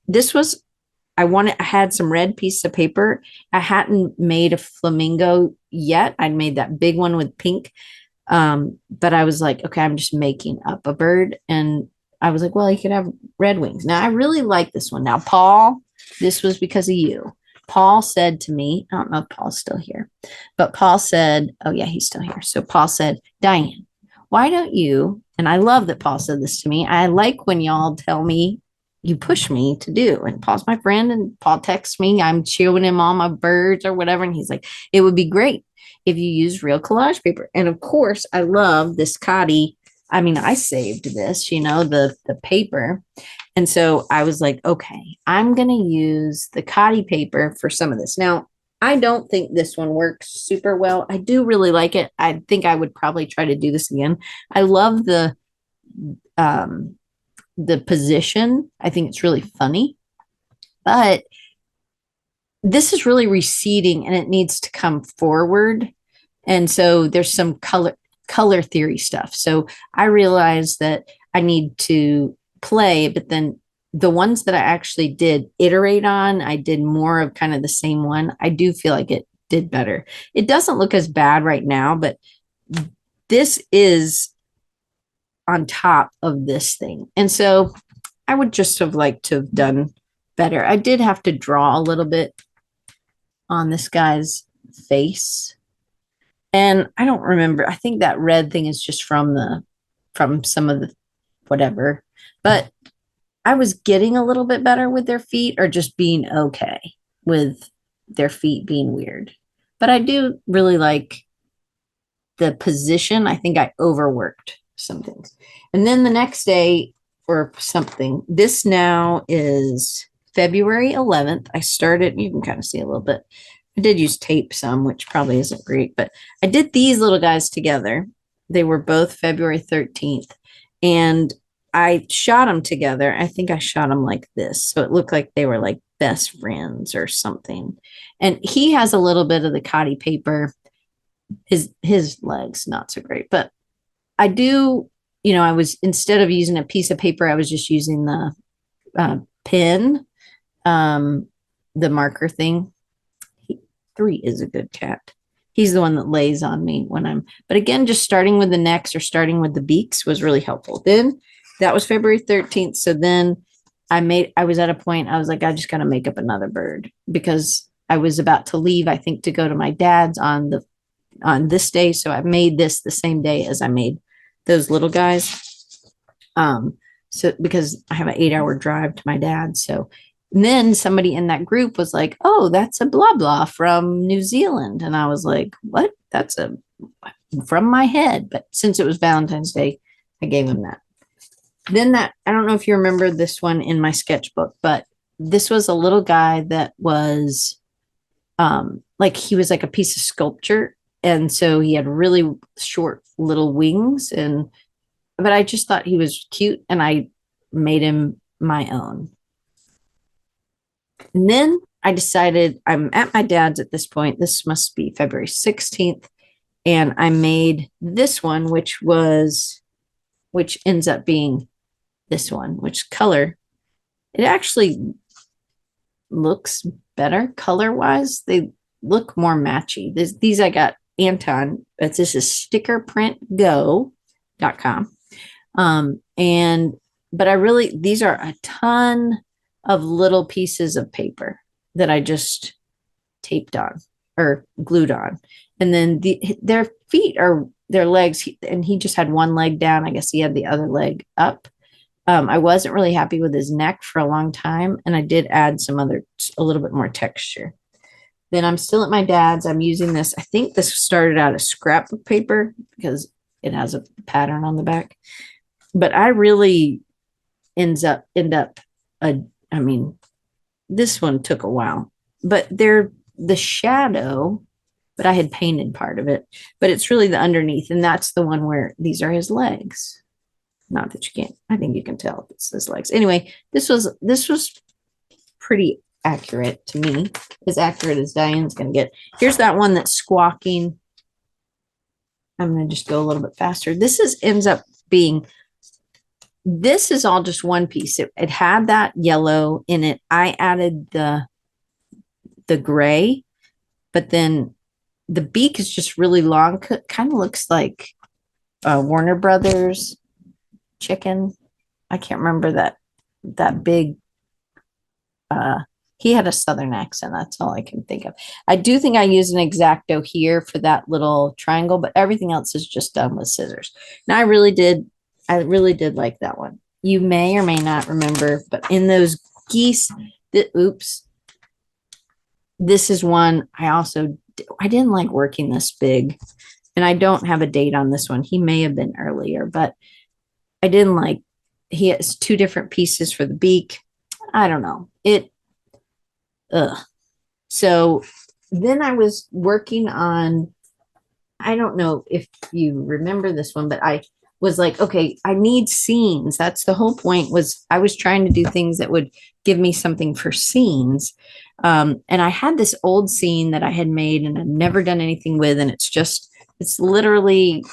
I had some red piece of paper. I hadn't made a flamingo yet. I'd made that big one with pink. But I was like, okay, I'm just making up a bird. And I was like, well, he could have red wings. Now, I really like this one. Now, Paul, this was because of you. Paul said to me, I don't know if Paul's still here, but Paul said, oh yeah, he's still here. So Paul said, Diane, why don't you, and I love that Paul said this to me. I like when y'all tell me, you push me to do. And Paul's my friend, and Paul texts me, I'm showing him all my birds or whatever. And he's like, it would be great if you use real collage paper. And of course, I love this Cotty. I mean, I saved this, the paper. And so I was like, okay, I'm going to use the Cotty paper for some of this. Now, I don't think this one works super well. I do really like it. I think I would probably try to do this again. I love the position. I think it's really funny, but this is really receding and it needs to come forward. And so there's some color theory stuff. So I realized that I need to play, but then the ones that I actually did iterate on, I did more of kind of the same one. I do feel like it did better. It doesn't look as bad right now, but this is on top of this thing. And so I would just have liked to have done better. I did have to draw a little bit on this guy's face. And I don't remember. I think that red thing is just from some of the whatever. But I was getting a little bit better with their feet, or just being okay with their feet being weird. But I do really like the position. I think I overworked some things. And then the next day or something, this now is February 11th. I started, you can kind of see a little bit. I did use tape some, which probably isn't great, but I did these little guys together. They were both February 13th. And I shot them together. I think I shot them like this. So it looked like they were like best friends or something. And he has a little bit of the Cotty paper. His legs, not so great. But I do, I was, instead of using a piece of paper, I was just using the pen, the marker thing. 3 is a good cat. He's the one that lays on me but again, just starting with the necks or starting with the beaks was really helpful. Then that was February 13th. So then I was at a point, I was like, I just got to make up another bird, because I was about to leave, I think, to go to my dad's on this day. So I made this the same day as I made those little guys. So because I have an 8-hour drive to my dad. So then somebody in that group was like, oh, that's a blah blah from New Zealand. And I was like, what? That's from my head. But since it was Valentine's Day, I gave him that. Then I don't know if you remember this one in my sketchbook, but this was a little guy that was like, he was like a piece of sculpture. And so he had really short little wings, but I just thought he was cute and I made him my own. And then I decided I'm at my dad's at this point. This must be February 16th. And I made this one, which ends up being this one, which color, it actually looks better color wise. They look more matchy. These I got Anton, but this is stickerprintgo.com. But these are a ton of little pieces of paper that I just taped on or glued on. And then their feet are their legs, and he just had one leg down. I guess he had the other leg up. I wasn't really happy with his neck for a long time, and I did add a little bit more texture. Then I'm still at my dad's. I'm using this. I think this started out as scrapbook paper because it has a pattern on the back. But I really end up. I mean, this one took a while, but they're the shadow. But I had painted part of it. But it's really the underneath, and that's the one where these are his legs. Not that you can't. I think you can tell it's his legs. Anyway, this was pretty accurate to me, as accurate as Diane's going to get. Here's that one that's squawking. I'm going to just go a little bit faster. This ends up being, this is all just one piece. It had that yellow in it. I added the gray, but then the beak is just really long. Kind of looks like Warner Brothers chicken. I can't remember that big. He had a southern accent. That's all I can think of. I do think I used an X-Acto here for that little triangle, but everything else is just done with scissors. Now I really did like that one. You may or may not remember, but in those geese, this is one I didn't like working this big, and I don't have a date on this one. He may have been earlier, but I didn't like, he has two different pieces for the beak. I don't know. So then I was working on, I don't know if you remember this one, but I was like, okay, I need scenes. That's the whole point, was I was trying to do things that would give me something for scenes. And I had this old scene that I had made and I've never done anything with. And it's literally,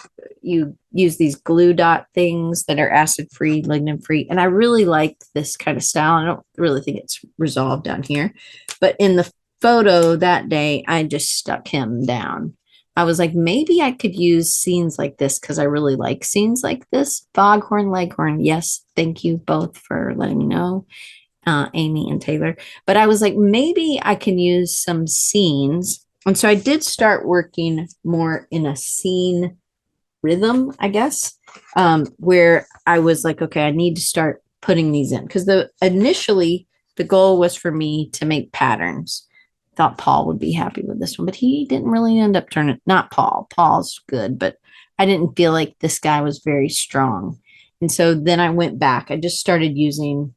you use these glue dot things that are acid free, lignin free. And I really like this kind of style. I don't really think it's resolved down here, but in the photo that day, I just stuck him down. I was like, maybe I could use scenes like this because I really like scenes like this. Foghorn Leghorn. Yes. Thank you both for letting me know, Amy and Taylor. But I was like, maybe I can use some scenes. And so I did start working more in a scene rhythm, I guess, where I was like, okay, I need to start putting these in, because initially the goal was for me to make patterns. Thought Paul would be happy with this one, but he didn't really end up turning, not Paul. Paul's good, but I didn't feel like this guy was very strong. And so then I went back. I just started using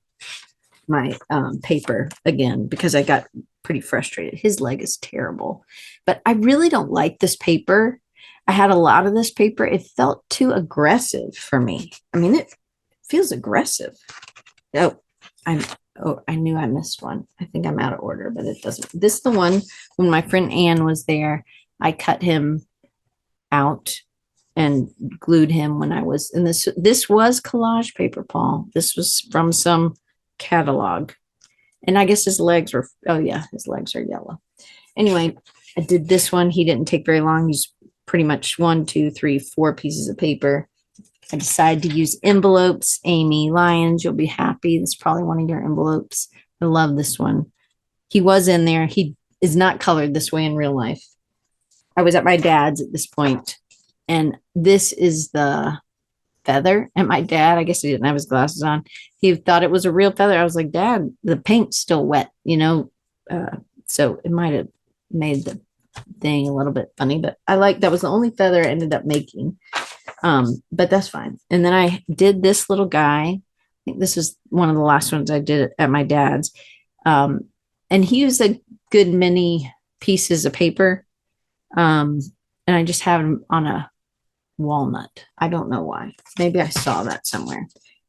my paper again because I got pretty frustrated. His leg is terrible, but I really don't like this paper. I had a lot of this paper. It felt too aggressive for me. I mean, it feels aggressive. I knew I missed one. I think I'm out of order, but it doesn't. This is the one when my friend Ann was there. I cut him out and glued him when I was in this. This was collage paper, Paul. This was from some catalog. And I guess his legs were, oh yeah, his legs are yellow. Anyway, I did this one. He didn't take very long. He's pretty much 1, 2, 3, 4 pieces of paper. I decided to use envelopes. Amy Lyons, you'll be happy. This is probably one of your envelopes. I love this one. He was in there. He is not colored this way in real life. I was at my dad's at this point, and this is the feather. And my dad, I guess he didn't have his glasses on. He thought it was a real feather. I was like, Dad, the paint's still wet, so it might have made the thing a little bit funny, but that was the only feather I ended up making. But that's fine. And then I did this little guy. I think this is one of the last ones I did at my dad's. And he used a good many pieces of paper. And I just have them on a walnut. I don't know why. Maybe I saw that somewhere.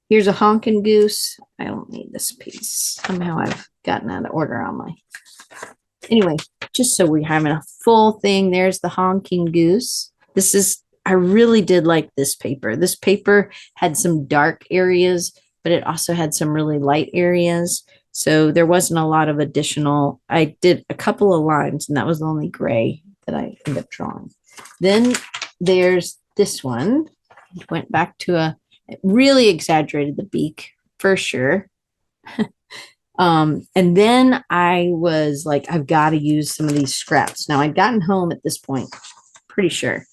Here's a honking goose. I don't need this piece. Somehow I've gotten out of order on my. Anyway, just so we're having a full thing, there's the honking goose. This is, I really did like this paper. This paper had some dark areas, but it also had some really light areas. So there wasn't a lot of additional. I did a couple of lines, and that was the only gray that I ended up drawing. Then there's this one. Went back to a, it really exaggerated the beak for sure. And then I was like, I've got to use some of these scraps. Now I'd gotten home at this point, pretty sure.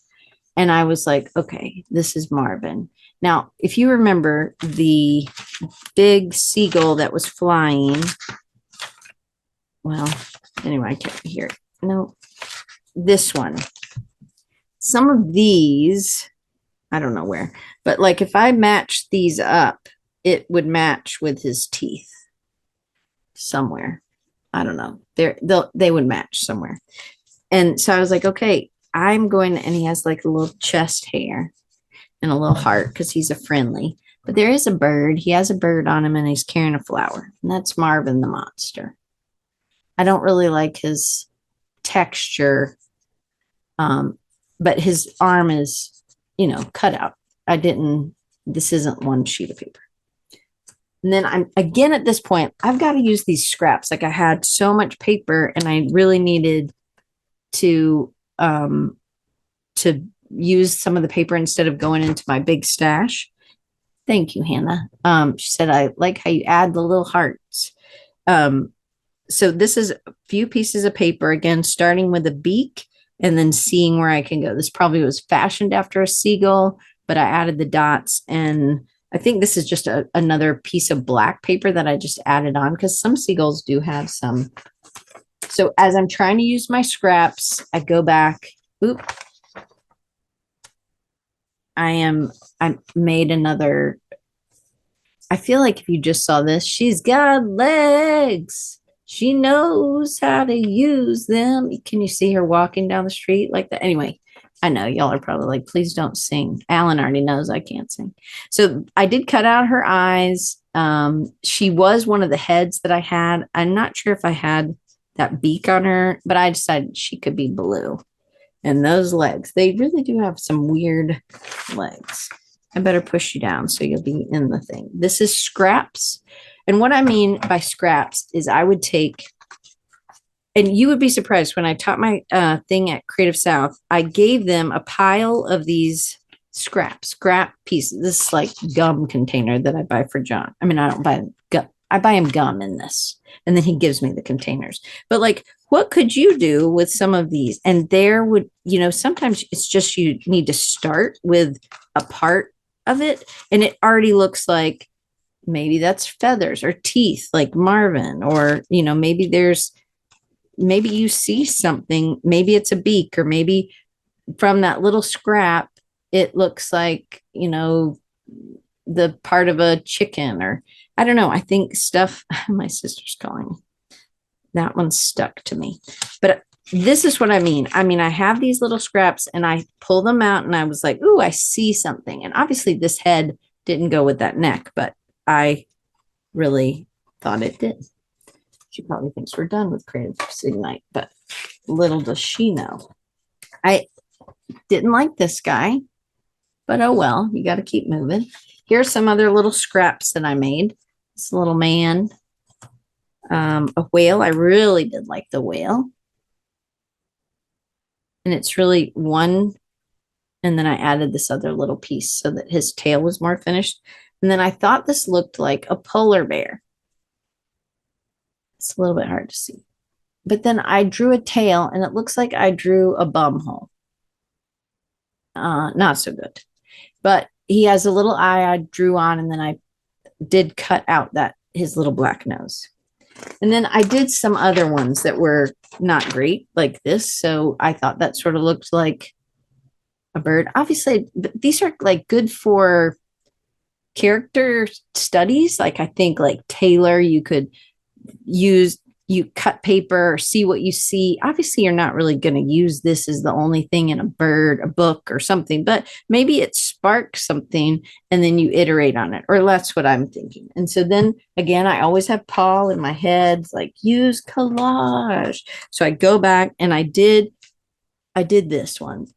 And I was like, okay, this is Marvin. Now, if you remember the big seagull that was flying, well, anyway, I can't hear it. No, this one. Some of these, I don't know where, but like if I match these up, it would match with his teeth somewhere. I don't know. They would match somewhere. And so I was like, okay, I'm going to, and he has like a little chest hair and a little heart because he's a friendly. But there is a bird. He has a bird on him and he's carrying a flower. And that's Marvin the monster. I don't really like his texture. But his arm is, cut out. This isn't one sheet of paper. And then I'm again at this point, I've got to use these scraps. Like I had so much paper and I really needed to use some of the paper instead of going into my big stash. Thank you, Hannah. She said, I like how you add the little hearts. So this is a few pieces of paper, again, starting with a beak and then seeing where I can go. This probably was fashioned after a seagull, but I added the dots, and I think this is just another piece of black paper that I just added on because some seagulls do have some. So as I'm trying to use my scraps, I go back. Oop. I made another. I feel like if you just saw this, she's got legs. She knows how to use them. Can you see her walking down the street like that? Anyway, I know y'all are probably like, please don't sing. Alan already knows I can't sing. So I did cut out her eyes. She was one of the heads that I had. I'm not sure if I had that beak on her, but I decided she could be blue. And those legs, they really do have some weird legs. I better push you down so you'll be in the thing. This is scraps. And what I mean by scraps is I would take, and you would be surprised when I taught my thing at Creative South, I gave them a pile of these scrap pieces. This is like gum container that I buy for John. I mean, I don't buy gum. I buy him gum in this, and then he gives me the containers. But like, what could you do with some of these? And there would, sometimes it's just you need to start with a part of it, and it already looks like maybe that's feathers or teeth like Marvin, or maybe you see something, maybe it's a beak, or maybe from that little scrap it looks like the part of a chicken, or I don't know. I think stuff. My sister's calling me. That one stuck to me, but this is what I mean. I have these little scraps and I pull them out and I was like, ooh, I see something. And obviously this head didn't go with that neck, but I really thought it did. She probably thinks we're done with Creative Ignite, but little does she know. I didn't like this guy, but oh well, you got to keep moving. Here's some other little scraps that I made. This little man, a whale. I really did like the whale. And it's really one, and then I added this other little piece so that his tail was more finished. And then I thought this looked like a polar bear. It's a little bit hard to see. But then I drew a tail, and it looks like I drew a bum hole. Not so good. But he has a little eye I drew on, and then I did cut out his little black nose. And then I did some other ones that were not great, like this. So I thought that sort of looked like a bird. Obviously, these are like good for character studies. Like I think like Taylor, you could use, you cut paper or see what you see. Obviously, you're not really going to use this as the only thing in a book or something, but maybe it sparks something and then you iterate on it, or that's what I'm thinking. And so then again, I always have Paul in my head, like use collage. So I go back and I did this one.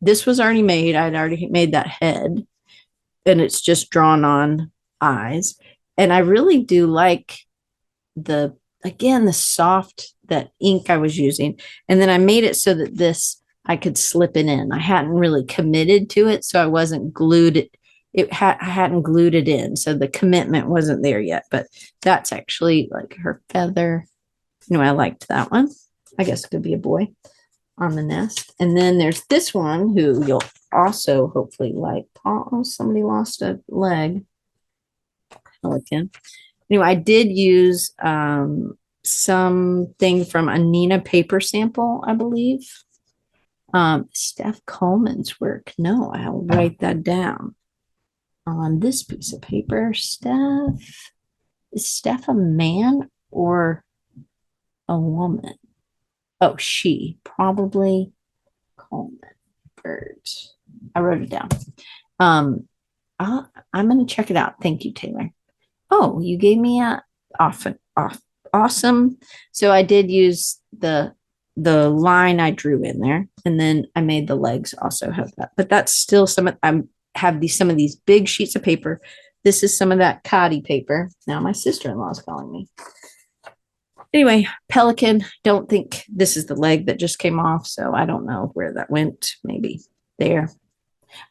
This was already made. I'd already made that head and it's just drawn on eyes. And I really do like the soft, that ink I was using. And then I made it so that this, I could slip it in. I hadn't really committed to it, so I wasn't glued it. I hadn't glued it in. So the commitment wasn't there yet, but that's actually like her feather. Anyway, I liked that one. I guess it could be a boy on the nest. And then there's this one who you'll also hopefully like. Oh, somebody lost a leg. Pelican. Anyway, I did use something from a Nina paper sample, I believe. Steph Coleman's work. No, I'll write that down on this piece of paper. Is Steph a man or a woman? Oh, she, probably Coleman. Birds. I wrote it down. I'm going to check it out. Thank you, Taylor. Oh, you gave me a awesome. So I did use the line I drew in there, and then I made the legs also have that. But that's still some of I have some of these big sheets of paper. This is some of that Cotty paper. Now my sister-in-law is calling me. Anyway, pelican. Don't think this is the leg that just came off, so I don't know where that went. Maybe there.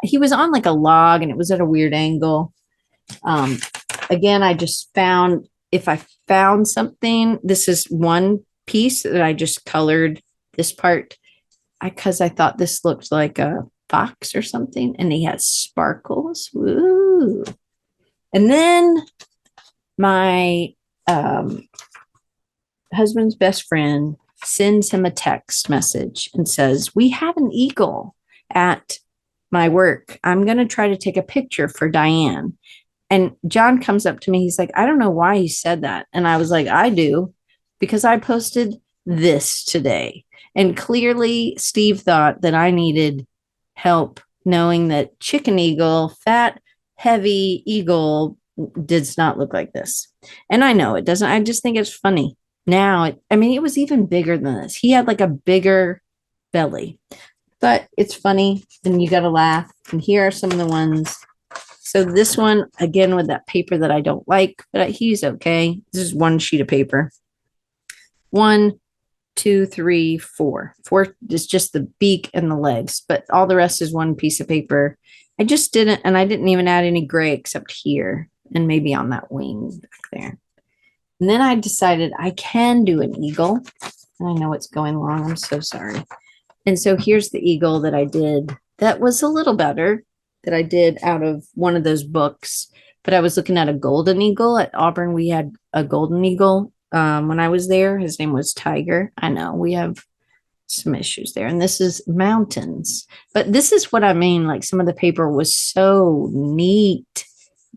He was on like a log, and it was at a weird angle. Again, I just found, if I found something, this is one piece that I just colored this part because I thought this looked like a fox or something, and he has sparkles. Woo. And then my husband's best friend sends him a text message and says, we have an eagle at my work. I'm going to try to take a picture for Diane. And John comes up to me. He's like, I don't know why he said that. And I was like, I do, because I posted this today. And clearly Steve thought that I needed help knowing that chicken eagle, fat, heavy eagle does not look like this. And I know it doesn't. I just think it's funny. Now, it was even bigger than this. He had like a bigger belly, but it's funny. And you got to laugh. And here are some of the ones. So this one, again, with that paper that I don't like, but he's okay. This is one sheet of paper. 1, 2, 3, 4. 4 is just the beak and the legs, but all the rest is one piece of paper. I didn't even add any gray except here and maybe on that wing back there. And then I decided I can do an eagle. I know what's going wrong. I'm so sorry. And so here's the eagle that I did. That was a little better, that I did out of one of those books. But I was looking at a golden eagle at Auburn. We had a golden eagle when I was there. His name was Tiger. I know we have some issues there. And this is mountains. But this is what I mean. Like, some of the paper was so neat.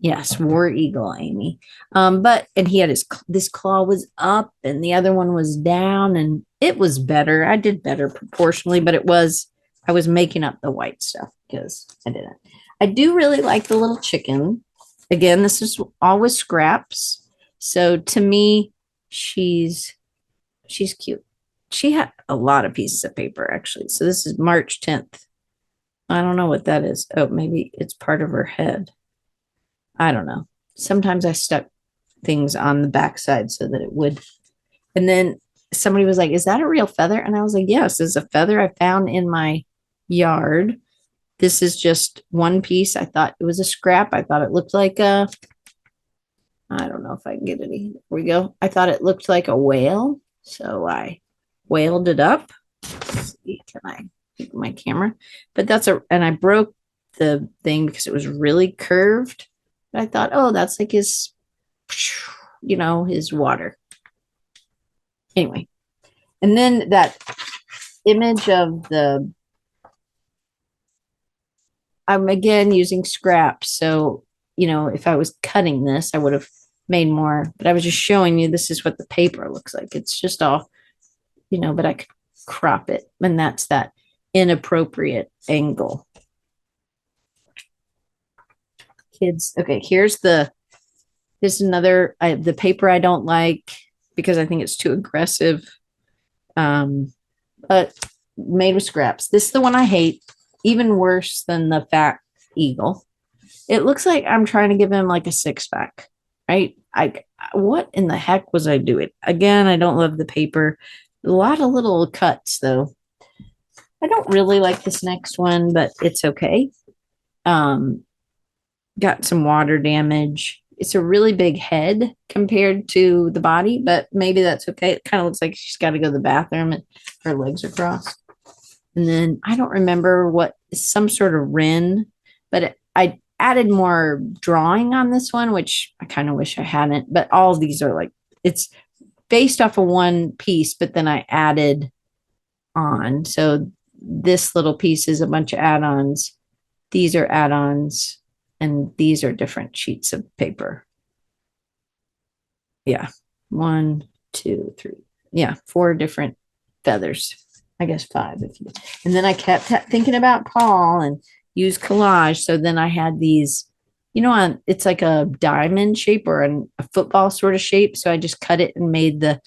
Yes, war eagle, Amy. And he had this claw was up and the other one was down, and it was better. I did better proportionally, but I was making up the white stuff because I didn't. I do really like the little chicken. Again, this is always scraps. So to me, she's cute. She had a lot of pieces of paper, actually. So this is March 10th. I don't know what that is. Oh, maybe it's part of her head. I don't know. Sometimes I stuck things on the backside so that it would. And then somebody was like, is that a real feather? And I was like, yes, it's a feather I found in my yard. This is just one piece. I thought it was a scrap. I thought it looked like I don't know if I can get any. Here we go. I thought it looked like a whale. So I whaled it up. Let's see, can I take my camera? But and I broke the thing because it was really curved. But I thought, oh, that's like his water. Anyway. And then that image of I'm again using scraps. So, if I was cutting this, I would have made more, but I was just showing you this is what the paper looks like. It's just all, but I could crop it, and that's that inappropriate angle. Kids, okay, here's another the paper I don't like because I think it's too aggressive. But made with scraps. This is the one I hate, even worse than the fat eagle. It looks like I'm trying to give him like a six pack, right? What in the heck was I doing? Again, I don't love the paper. A lot of little cuts though. I don't really like this next one, but it's okay. Got some water damage. It's a really big head compared to the body, but maybe that's okay. It kind of looks like she's got to go to the bathroom and her legs are crossed. And then I don't remember what, some sort of wren, but I added more drawing on this one, which I kind of wish I hadn't, but all of these are like, it's based off of one piece, but then I added on. So this little piece is a bunch of add-ons. These are add-ons, and these are different sheets of paper. Yeah. 1, 2, 3. Yeah. 4 different feathers. I guess 5 if you. And then I kept thinking about Paul and use collage. So then I had these, it's like a diamond shape or a football sort of shape. So I just cut it and made the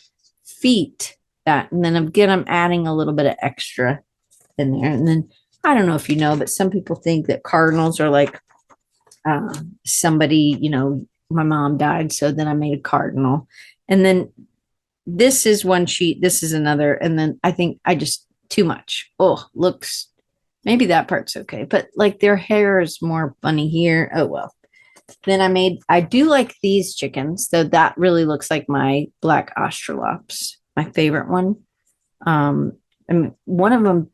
feet that. And then again, I'm adding a little bit of extra in there. And then I don't know if you know, but some people think that cardinals are like somebody, my mom died. So then I made a cardinal. And then this is one sheet. This is another. And then I think I just too much. Oh, looks, maybe that part's okay. But like their hair is more funny here. Oh, well. Then I do like these chickens. So that really looks like my black Australops, my favorite one. And one of them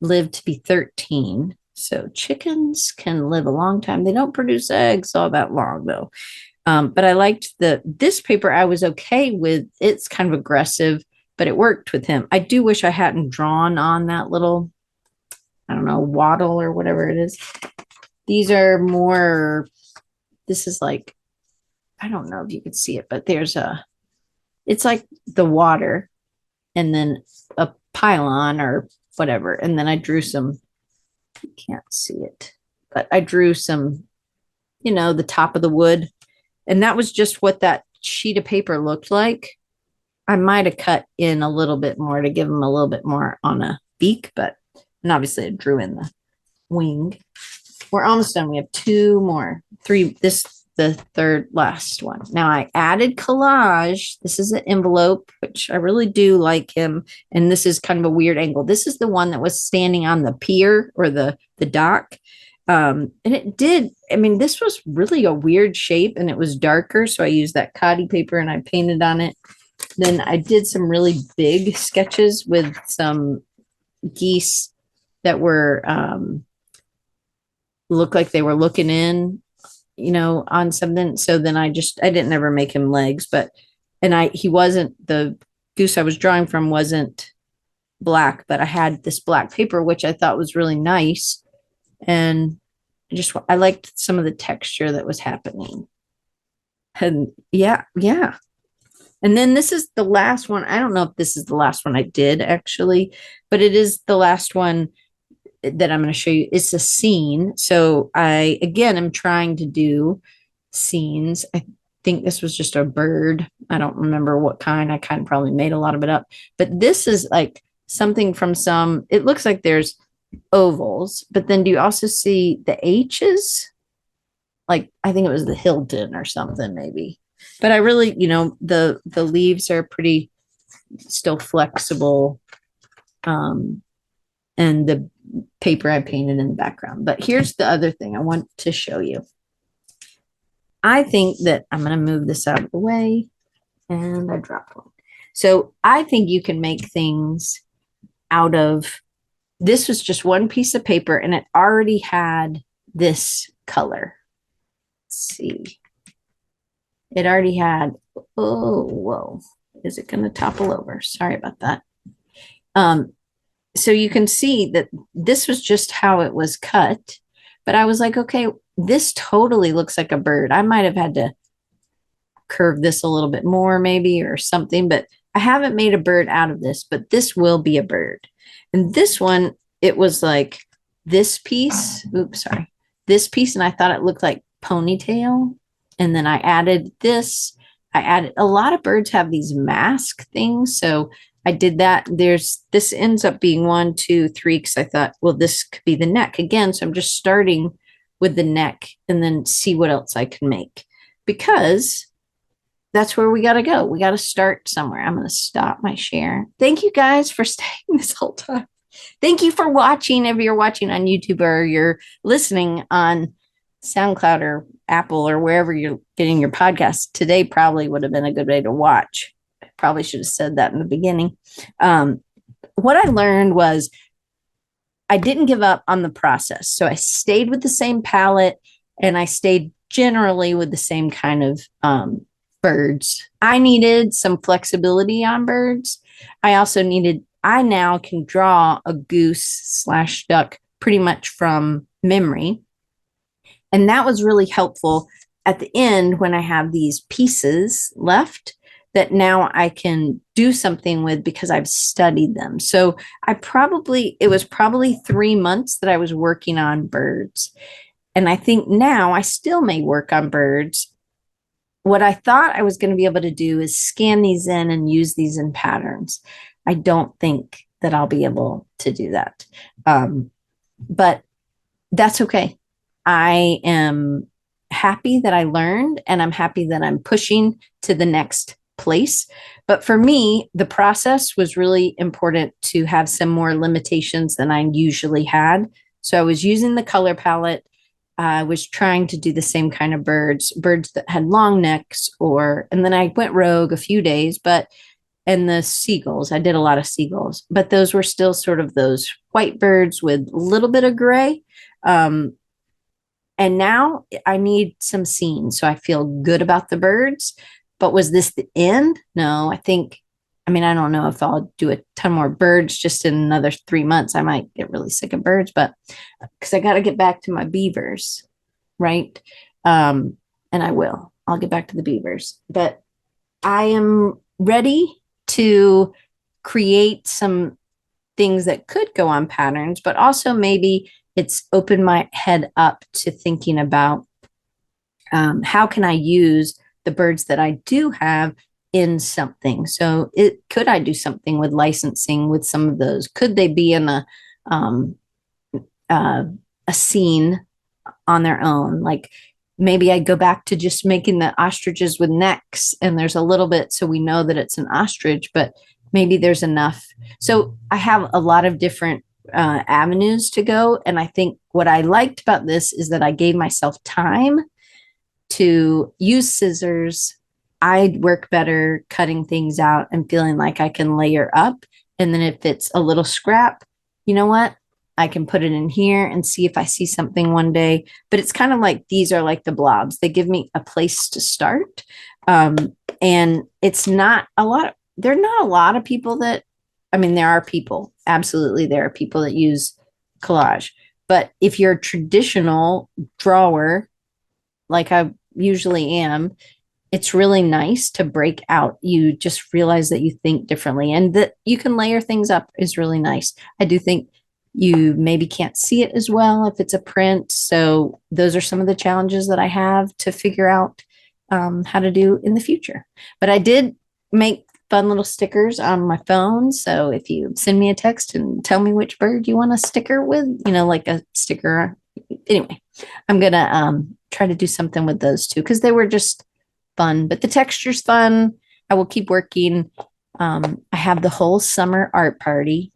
lived to be 13. So chickens can live a long time. They don't produce eggs all that long though. But I liked this paper. I was okay with. It's kind of aggressive, but it worked with him. I do wish I hadn't drawn on that little, I don't know, waddle or whatever it is. These are more, this is like, I don't know if you could see it, but it's like the water and then a pylon or whatever. And then I drew some, you can't see it, but I drew some, the top of the wood. And that was just what that sheet of paper looked like. I might have cut in a little bit more to give him a little bit more on a beak, and obviously I drew in the wing. We're almost done. We have 2 more, 3. The third last one. Now I added collage. This is an envelope, which I really do like him. And this is kind of a weird angle. This is the one that was standing on the pier or the dock. And it did, this was really a weird shape and it was darker. So I used that cotty paper and I painted on it. Then I did some really big sketches with some geese that were, looked like they were looking in, on something. So then I didn't ever make him legs, he wasn't, the goose I was drawing from wasn't black, but I had this black paper, which I thought was really nice. And I liked some of the texture that was happening. And yeah. And then this is the last one. I don't know if this is the last one I did actually, but it is the last one that I'm going to show you. It's a scene. So I, again, am trying to do scenes. I think this was just a bird. I don't remember what kind. I kind of probably made a lot of it up, but this is like something from it looks like there's ovals, but then do you also see the H's? Like, I think it was the Hilton or something maybe, but I really, the leaves are pretty still flexible. And the paper I painted in the background. But here's the other thing I want to show you. I think that I'm going to move this out of the way, and I dropped one. So I think you can make things out of, this was just one piece of paper and it already had this color. Let's see. It already had, oh, whoa. Is it going to topple over? Sorry about that. So you can see that this was just how it was cut, but I was like, okay, this totally looks like a bird. I might have had to curve this a little bit more maybe or something, but I haven't made a bird out of this, but this will be a bird. And this one, it was like this piece, oops, sorry, this piece, and I thought it looked like ponytail. And then I added this. I added a lot of birds have these mask things. So I did that. This ends up being 1, 2, 3, because I thought, well, this could be the neck again. So I'm just starting with the neck and then see what else I can make, because that's where we got to go. We got to start somewhere. I'm going to stop my share. Thank you guys for staying this whole time. Thank you for watching. If you're watching on YouTube or you're listening on SoundCloud or Apple or wherever you're getting your podcast, today probably would have been a good day to watch. I probably should have said that in the beginning. What I learned was I didn't give up on the process. So I stayed with the same palette and I stayed generally with the same kind of birds. I needed some flexibility on birds. I now can draw a goose / duck pretty much from memory. And that was really helpful at the end when I have these pieces left that now I can do something with because I've studied them. So it was probably 3 months that I was working on birds. And I think now I still may work on birds. What I thought I was going to be able to do is scan these in and use these in patterns. I don't think that I'll be able to do that. But that's okay. I am happy that I learned, and I'm happy that I'm pushing to the next place. But for me, the process was really important to have some more limitations than I usually had. So I was using the color palette. I was trying to do the same kind of birds that had long necks, and then I went rogue a few days, and the seagulls, I did a lot of seagulls, but those were still sort of those white birds with a little bit of gray. And now I need some scenes. So I feel good about the birds. But was this the end? No, I don't know if I'll do a ton more birds just in another 3 months. I might get really sick of birds, but because I got to get back to my beavers, right? And I'll get back to the beavers. But I am ready to create some things that could go on patterns, but also maybe it's opened my head up to thinking about how can I use the birds that I do have in something. So could I do something with licensing with some of those? Could they be in a scene on their own? Like maybe I go back to just making the ostriches with necks, and there's a little bit so we know that it's an ostrich, but maybe there's enough. So I have a lot of different avenues to go. And I think what I liked about this is that I gave myself time to use scissors. I work better cutting things out and feeling like I can layer up. And then if it's a little scrap, you know what? I can put it in here and see if I see something one day. But it's kind of like these are like the blobs. They give me a place to start. And it's not a lot. There are not a lot of people there are people. Absolutely, there are people that use collage. But if you're a traditional drawer, like I usually am, it's really nice to break out. You just realize that you think differently, and that you can layer things up is really nice. I do think you maybe can't see it as well if it's a print. So those are some of the challenges that I have to figure out how to do in the future. But I did make fun little stickers on my phone. So if you send me a text and tell me which bird you want a sticker with, like a sticker. Anyway, I'm going to try to do something with those too, because they were just fun, but the texture's fun. I will keep working. I have the whole summer art party.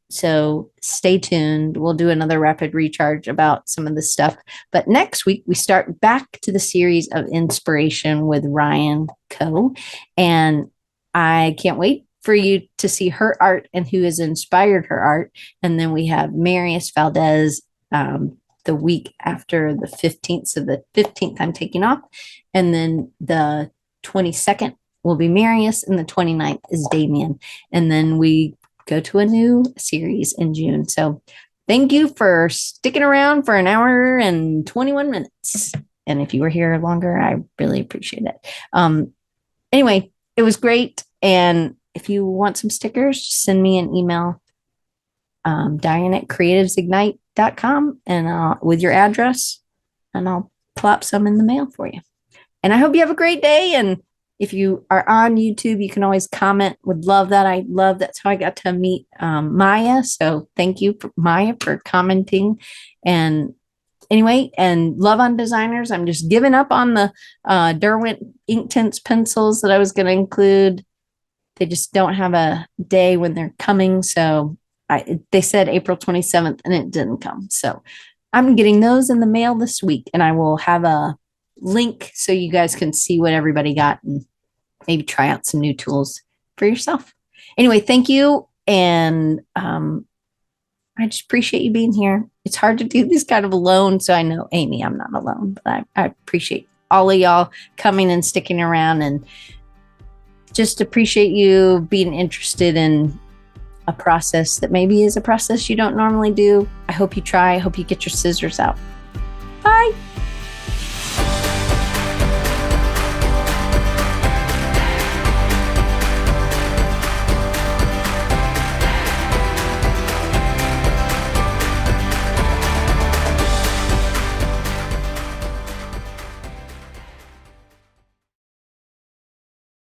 So stay tuned. We'll do another rapid recharge about some of this stuff. But next week, we start back to the series of inspiration with Ryan Coe. And I can't wait for you to see her art and who has inspired her art. And then we have Marius Valdez the week after the 15th. So the 15th, I'm taking off. And then the 22nd will be Marius, and the 29th is Damien. And then we go to a new series in June. So thank you for sticking around for an hour and 21 minutes. And if you were here longer, I really appreciate it. Anyway, it was great. And if you want some stickers, just send me an email, Diane at creativesignite.com and with your address, and I'll plop some in the mail for you. And I hope you have a great day. And if you are on YouTube, you can always comment. Would love that. I love that's how I got to meet Maya. So thank you, Maya, for commenting. And anyway, and love on designers. I'm just giving up on the Derwent Inktense pencils that I was going to include. They just don't have a day when they're coming. So they said April 27th and it didn't come. So I'm getting those in the mail this week, and I will have a link so you guys can see what everybody got and maybe try out some new tools for yourself. Anyway, thank you. And I just appreciate you being here. It's hard to do this kind of alone. So I know, Amy, I'm not alone, but I appreciate all of y'all coming and sticking around, and just appreciate you being interested in a process that maybe is a process you don't normally do. I hope you try. I hope you get your scissors out.